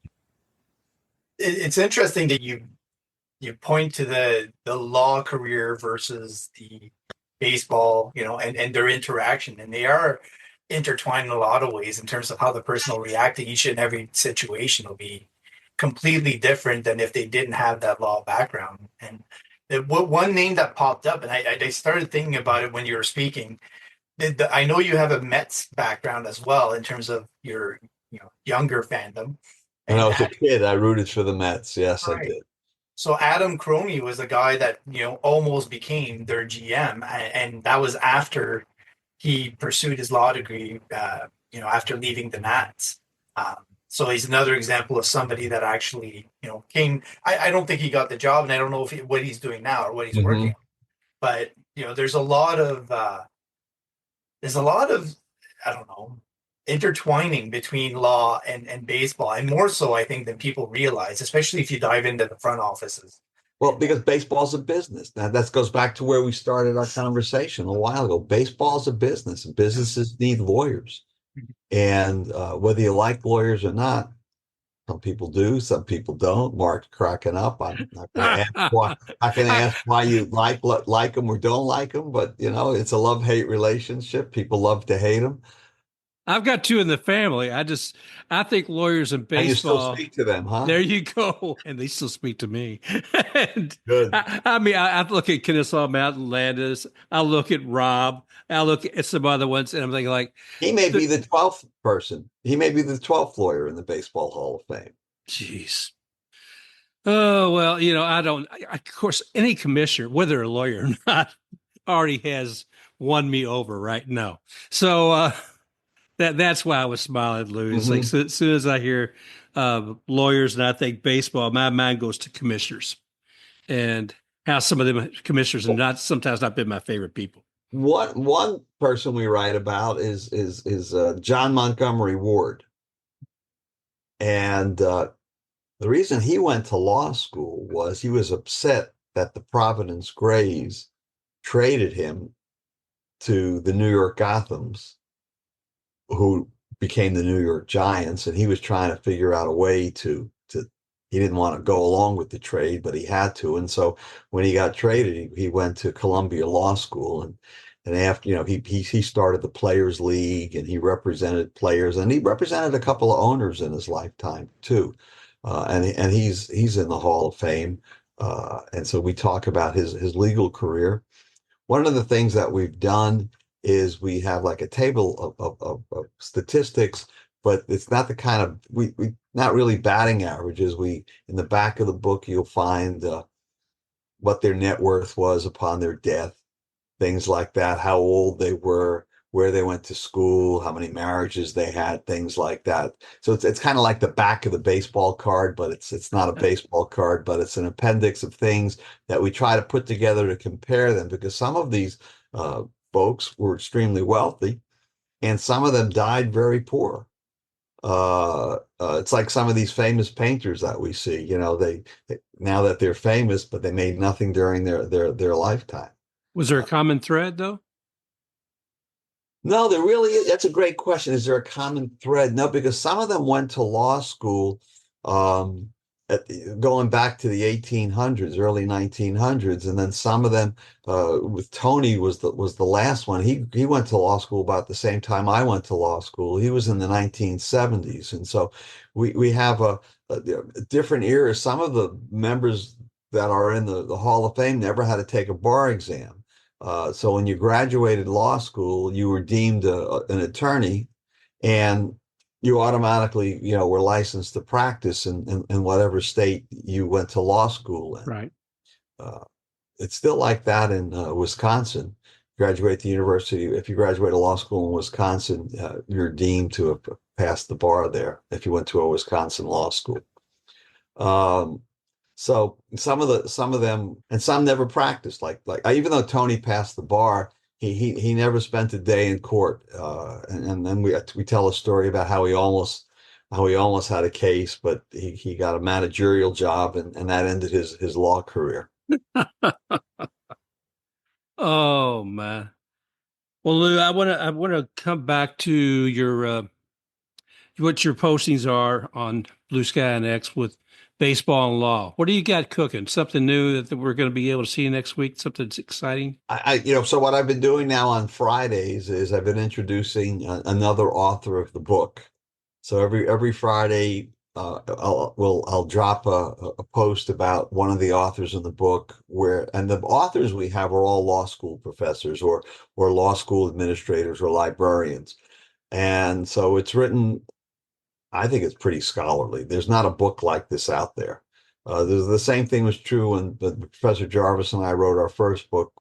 It's interesting that you point to the law career versus the baseball, and their interaction, and they are intertwined in a lot of ways in terms of how the person will react to each and every situation will be completely different than if they didn't have that law background. And one name that popped up, and I started thinking about it when you were speaking. I know you have a Mets background as well in terms of your younger fandom. When I was a kid, I rooted for the Mets. Yes, right. I did. So Adam Cromie was the guy that, almost became their GM. And that was after he pursued his law degree, after leaving the Nats. So he's another example of somebody that actually, came. I don't think he got the job, and I don't know what he's doing now or what he's working on. But, there's a lot of, I don't know, intertwining between law and baseball, and more so, I think, than people realize, especially if you dive into the front offices. Well, because baseball's a business. Now, that goes back to where we started our conversation a while ago. Baseball's a business, and businesses need lawyers. And whether you like lawyers or not, some people do, some people don't. Mark's cracking up. I'm not going to ask why you like them or don't like them, but, it's a love-hate relationship. People love to hate them. I've got two in the family. I think lawyers in baseball. And you still speak to them, huh? There you go. And they still speak to me. Good. I look at Kennesaw Mountain Landis. I look at Rob. I look at some other ones, and I'm thinking like, he may be the 12th person. He may be the 12th lawyer in the Baseball Hall of Fame. Jeez. Oh, well, I don't. Of course, any commissioner, whether a lawyer or not, already has won me over, right? No. So, that's why I was smiling, Lou. It's like, as soon as I hear lawyers and I think baseball, my mind goes to commissioners and how some of them commissioners and sometimes not been my favorite people. One person we write about is John Montgomery Ward. And the reason he went to law school was he was upset that the Providence Grays traded him to the New York Gothams, who became the New York Giants, and he was trying to figure out a way to he didn't want to go along with the trade, but he had to. And so when he got traded, he went to Columbia Law School, and after, he started the Players League, and he represented players, and he represented a couple of owners in his lifetime too. And he's in the Hall of Fame. And so we talk about his legal career. One of the things that we've done is we have like a table of statistics, but it's not the kind of we not really batting averages. We in the back of the book you'll find what their net worth was upon their death, things like that, how old they were, where they went to school, how many marriages they had, things like that. So it's kind of like the back of the baseball card, but it's not a baseball card, but it's an appendix of things that we try to put together to compare them, because some of these folks were extremely wealthy, and some of them died very poor. It's like some of these famous painters that we see. They now that they're famous, but they made nothing during their lifetime. Was there a common thread, though? No, there really is. That's a great question. Is there a common thread? No, because some of them went to law school, um, going back to the 1800s, early 1900s, and then some of them, with Tony was the last one. He went to law school about the same time I went to law school. He was in the 1970s, and so we have a different era. Some of the members that are in the Hall of Fame never had to take a bar exam. So when you graduated law school, you were deemed an attorney, and you automatically, were licensed to practice in whatever state you went to law school in. Right. It's still like that in Wisconsin. Graduate the university. If you graduate a law school in Wisconsin, you're deemed to have passed the bar there if you went to a Wisconsin law school. So some of them, and some never practiced. Like even though Tony passed the bar, he never spent a day in court. And then we tell a story about how he almost had a case, but he got a managerial job, and that ended his law career. Oh man. Well, Lou, I want to come back to your what your postings are on Blue Sky and X with baseball and law. What do you got cooking? Something new that we're going to be able to see next week? Something that's exciting? So what I've been doing now on Fridays is I've been introducing another author of the book. So every Friday, I'll drop a post about one of the authors in the book, and the authors we have are all law school professors or law school administrators or librarians. And so it's written, I think it's pretty scholarly. There's not a book like this out there. The same thing was true when Professor Jarvis and I wrote our first book,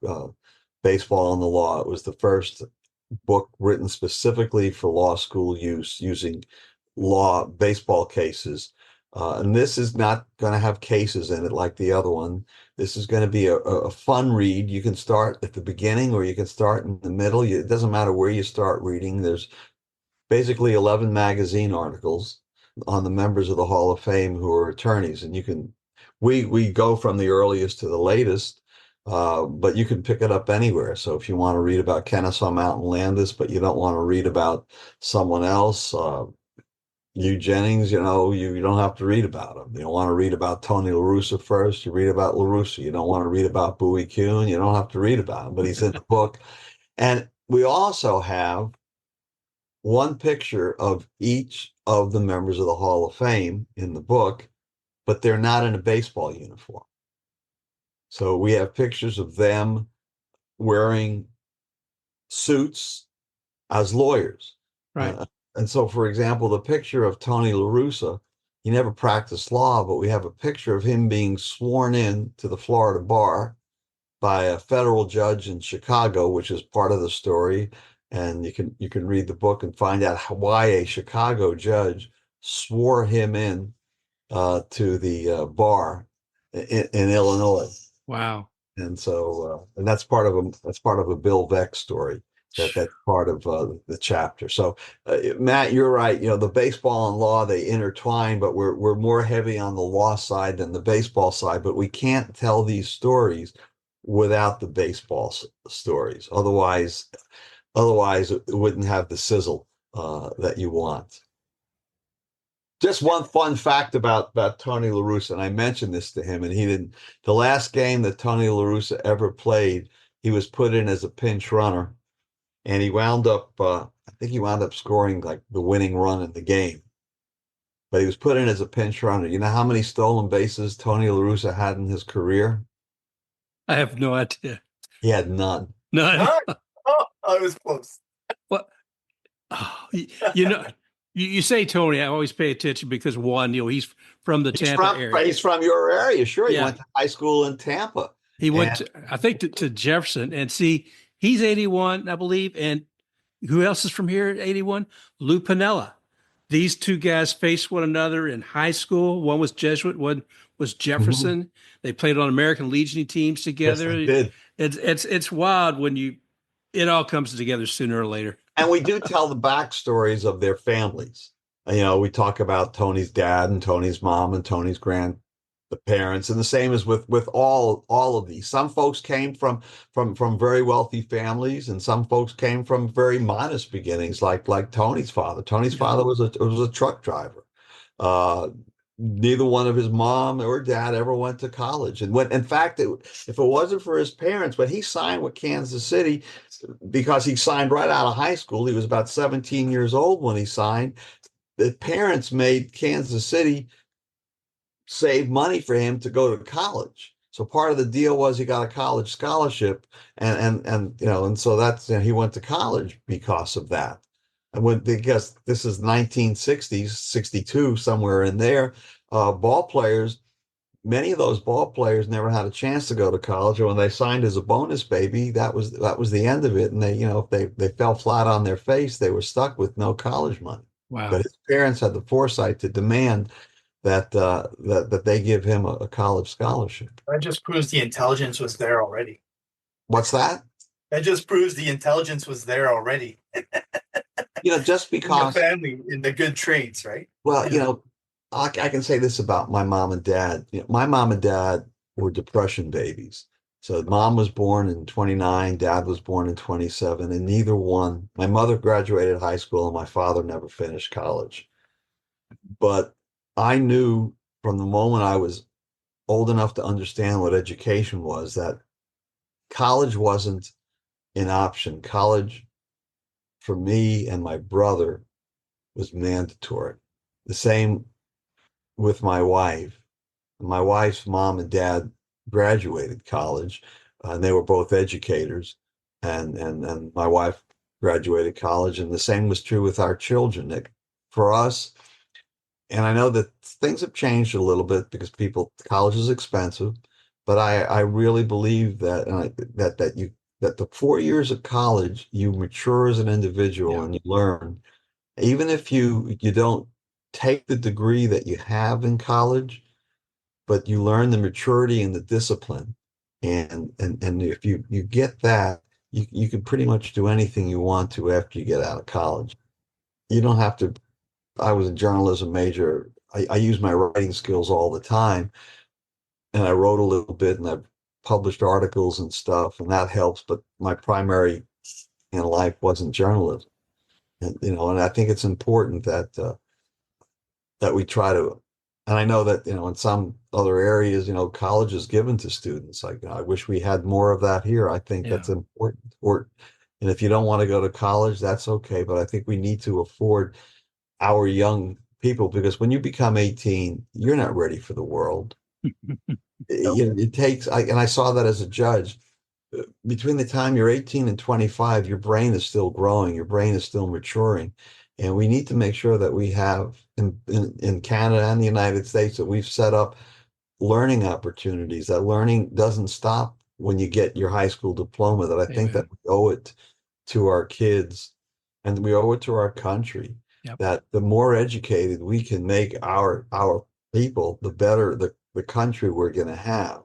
Baseball and the Law. It was the first book written specifically for law school use, using law baseball cases. And this is not going to have cases in it like the other one. This is going to be a fun read. You can start at the beginning or you can start in the middle. It doesn't matter where you start reading. There's basically 11 magazine articles on the members of the Hall of Fame who are attorneys. And we go from the earliest to the latest, but you can pick it up anywhere. So if you want to read about Kennesaw Mountain Landis, but you don't want to read about someone else, Hugh Jennings, you don't have to read about him. You don't want to read about Tony La Russa first, you read about La Russa. You don't want to read about Bowie Kuhn, you don't have to read about him, but he's in the book. And we also have one picture of each of the members of the Hall of Fame in the book, but they're not in a baseball uniform. So we have pictures of them wearing suits as lawyers. Right. And so, for example, the picture of Tony La Russa, he never practiced law, but we have a picture of him being sworn in to the Florida bar by a federal judge in Chicago, which is part of the story. And you can read the book and find out why a Chicago judge swore him in to the bar in Illinois. Wow. And so and that's part of a Bill Veeck story. That's part of the chapter. So, Matt, you're right. The baseball and law, they intertwine, but we're more heavy on the law side than the baseball side. But we can't tell these stories without the baseball stories. Otherwise, it wouldn't have the sizzle that you want. Just one fun fact about Tony La Russa, and I mentioned this to him, and he didn't. The last game that Tony La Russa ever played, he was put in as a pinch runner. And he wound up, I think he wound up scoring like the winning run in the game. But he was put in as a pinch runner. You know how many stolen bases Tony La Russa had in his career? I have no idea. He had none. None. Oh, I was close. What? Oh, you say Tony. I always pay attention because one, he's from the Tampa area. He's from your area, sure. He Yeah. went to high school in Tampa. He went, I think, to Jefferson. And see, he's 81, I believe. And who else is from here at 81? Lou Piniella. These two guys faced one another in high school. One was Jesuit, one was Jefferson. They played on American Legion teams together. Yes, they did. It's wild when it all comes together sooner or later. And we do tell the backstories of their families. We talk about Tony's dad and Tony's mom and Tony's the parents, and the same as with all of these. Some folks came from very wealthy families, and some folks came from very modest beginnings, like Tony's father. Tony's father was a truck driver. Neither one of his mom or dad ever went to college, and in fact, if it wasn't for his parents, when he signed with Kansas City, because he signed right out of high school, he was about 17 years old when he signed. The parents made Kansas City save money for him to go to college. So part of the deal was he got a college scholarship, and so that's he went to college because of that. And because this is 1960s, 62, somewhere in there, many of those ball players never had a chance to go to college, or when they signed as a bonus baby, that was the end of it. And if they fell flat on their face, they were stuck with no college money. Wow. But his parents had the foresight to demand that they give him a college scholarship. That just proves the intelligence was there already. What's that? That just proves the intelligence was there already. Just because in the family, in the good traits, right? Well, I can say this about my mom and dad. My mom and dad were depression babies. So mom was born in 29, dad was born in 27, and neither one. My mother graduated high school, and my father never finished college. But I knew from the moment I was old enough to understand what education was that college wasn't an option. College for me and my brother was mandatory. The same with my wife. My wife's mom and dad graduated college, and they were both educators. And my wife graduated college, and the same was true with our children. Nick, for us. And I know that things have changed a little bit because college is expensive, but I really believe that that the 4 years of college, you mature as an individual and you learn. Even if you don't take the degree that you have in college, but you learn the maturity and the discipline. And if you get that, you can pretty much do anything you want to after you get out of college. You don't have to. I was a journalism major. I use my writing skills all the time, and I wrote a little bit, and I've published articles and stuff, and that helps. But my primary in life wasn't journalism, and I think it's important that we try to. And I know that in some other areas, college is given to students. I wish we had more of that here. I think that's important. And if you don't want to go to college, that's okay. But I think we need to afford our young people, because when you become 18, you're not ready for the world. It takes, and I saw that as a judge, between the time you're 18 and 25, your brain is still growing, your brain is still maturing. And we need to make sure that we have in Canada and the United States that we've set up learning opportunities, that learning doesn't stop when you get your high school diploma, that I think that we owe it to our kids and we owe it to our country. That the more educated we can make our people, the better the country we're going to have.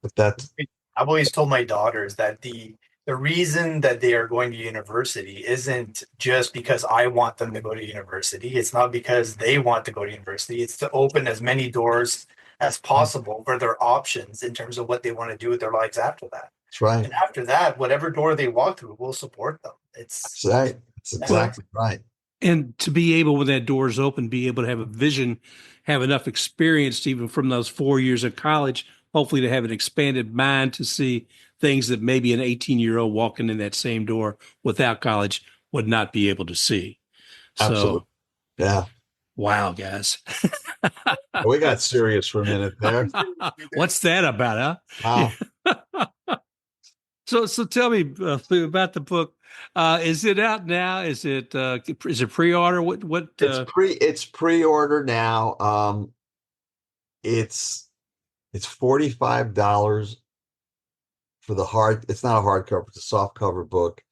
But I've always told my daughters that the the reason that they are going to university isn't just because I want them to go to university. It's not because they want to go to university. It's to open as many doors as possible for their options in terms of what they want to do with their lives after that. That's right. And after that, whatever door they walk through, we'll support them. That's right. That's exactly right. And to be able, when that door is open, be able to have a vision, have enough experience, even from those 4 years of college, hopefully to have an expanded mind to see things that maybe an 18-year-old walking in that same door without college would not be able to see. Absolutely. So, yeah. Wow, guys. We got serious for a minute there. What's that about, Wow. huh? So tell me Lou, about the book. Is it out now? Is it pre-order? What? It's pre-order now. It's $45 for the hard. It's not a hardcover; it's a soft cover book.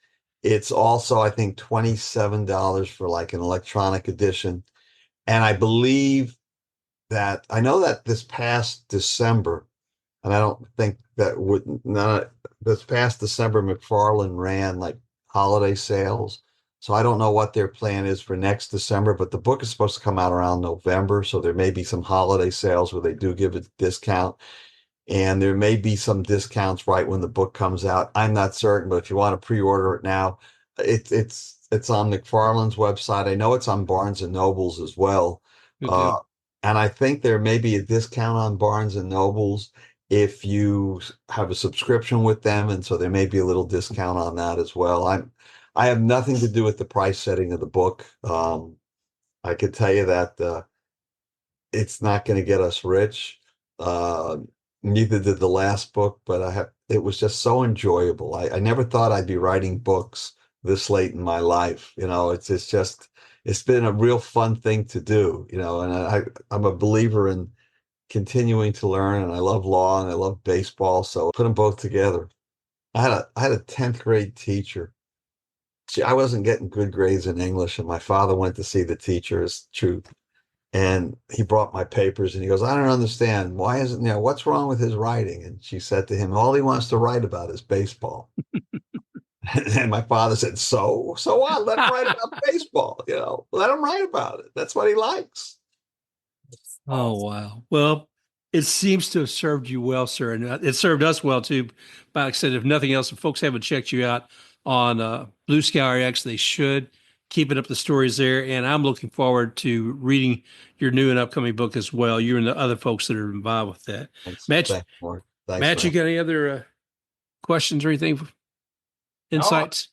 It's also, I think, $27 for like an electronic edition. And I believe that I know that this past December, and I don't think that this past December, McFarlane ran like holiday sales. So I don't know what their plan is for next December, but the book is supposed to come out around November. So there may be some holiday sales where they do give a discount. And there may be some discounts right when the book comes out. I'm not certain, but if you want to pre-order it now, it's on McFarlane's website. I know it's on Barnes and Nobles as well. And I think there may be a discount on Barnes and Nobles if you have a subscription with them, and so there may be a little discount on that as well. I have nothing to do with the price setting of the book. I could tell you that it's not going to get us rich. Neither did the last book, but it was just so enjoyable. I never thought I'd be writing books this late in my life. It's been a real fun thing to do, and I'm a believer in continuing to learn, and I love law and I love baseball. So put them both together. I had a 10th grade teacher. I wasn't getting good grades in English, and my father went to see the teacher, is truth. And he brought my papers and he goes, I don't understand. Why isn't, what's wrong with his writing? And she said to him, all he wants to write about is baseball. And my father said, so what? Let him write about baseball, let him write about it. That's what he likes. Oh, wow. Well, it seems to have served you well, sir. And it served us well too. But like I said, if nothing else, if folks haven't checked you out on Blue Sky RX, they should. Keeping up the stories there. And I'm looking forward to reading your new and upcoming book as well. You and the other folks that are involved with that. Thanks, Matt, you got any other questions or anything? Insights?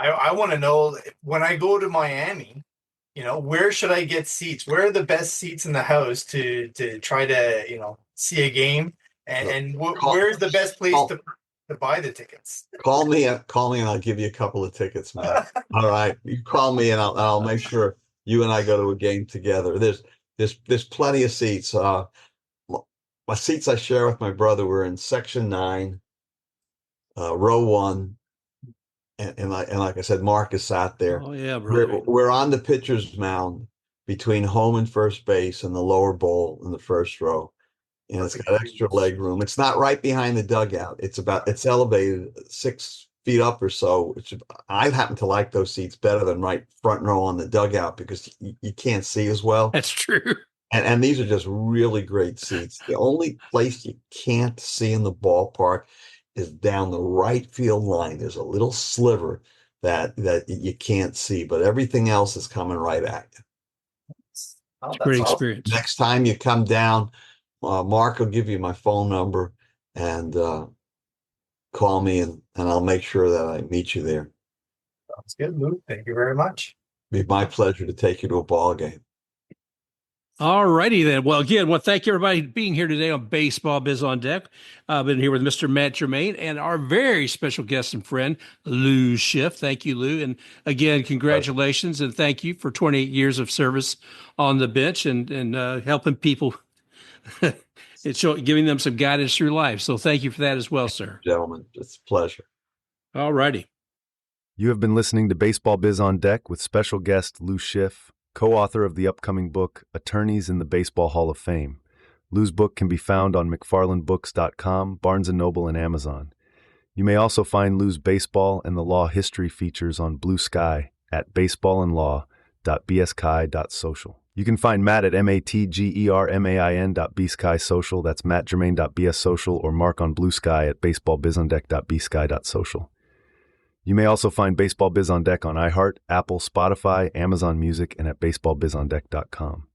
No, I want to know, when I go to Miami, where should I get seats? Where are the best seats in the house to try to, see a game? And where's the best place to buy the tickets? Call me and I'll give you a couple of tickets, man. All right. You call me and I'll make sure you and I go to a game together. There's plenty of seats. My seats I share with my brother were in section 9, row 1. And like I said, Marcus sat there. Oh yeah, bro. We're on the pitcher's mound between home and first base and the lower bowl in the first row. And it's got extra leg room. It's not right behind the dugout. It's elevated 6 feet up or so, which I happen to like those seats better than right front row on the dugout because you can't see as well. That's true. And these are just really great seats. The only place you can't see in the ballpark is down the right field line. There's a little sliver that you can't see, but everything else is coming right at you. Oh, great experience. Next time you come down, Mark will give you my phone number and call me and I'll make sure that I meet you there. Sounds good, Lou. Thank you very much. It'd be my pleasure to take you to a ball game. All righty then. Well, again, thank you everybody for being here today on Baseball Biz on Deck. I've been here with Mr. Matt Germain and our very special guest and friend, Lou Schiff. Thank you, Lou. And again, congratulations and thank you for 28 years of service on the bench and helping people giving them some guidance through life. So thank you for that as well, sir. Gentlemen, it's a pleasure. All righty. You have been listening to Baseball Biz on Deck with special guest Lou Schiff, co-author of the upcoming book, Attorneys in the Baseball Hall of Fame. Lou's book can be found on McFarlandBooks.com, Barnes & Noble, and Amazon. You may also find Lou's baseball and the law history features on Blue Sky at baseballandlaw.bsky.social. You can find Matt at matgermain.bskysocial. That's mattgermain.bssocial, or Mark on Blue Sky at baseballbizondeck.bsky.social. You may also find Baseball Biz on Deck on iHeart, Apple, Spotify, Amazon Music, and at baseballbizondeck.com.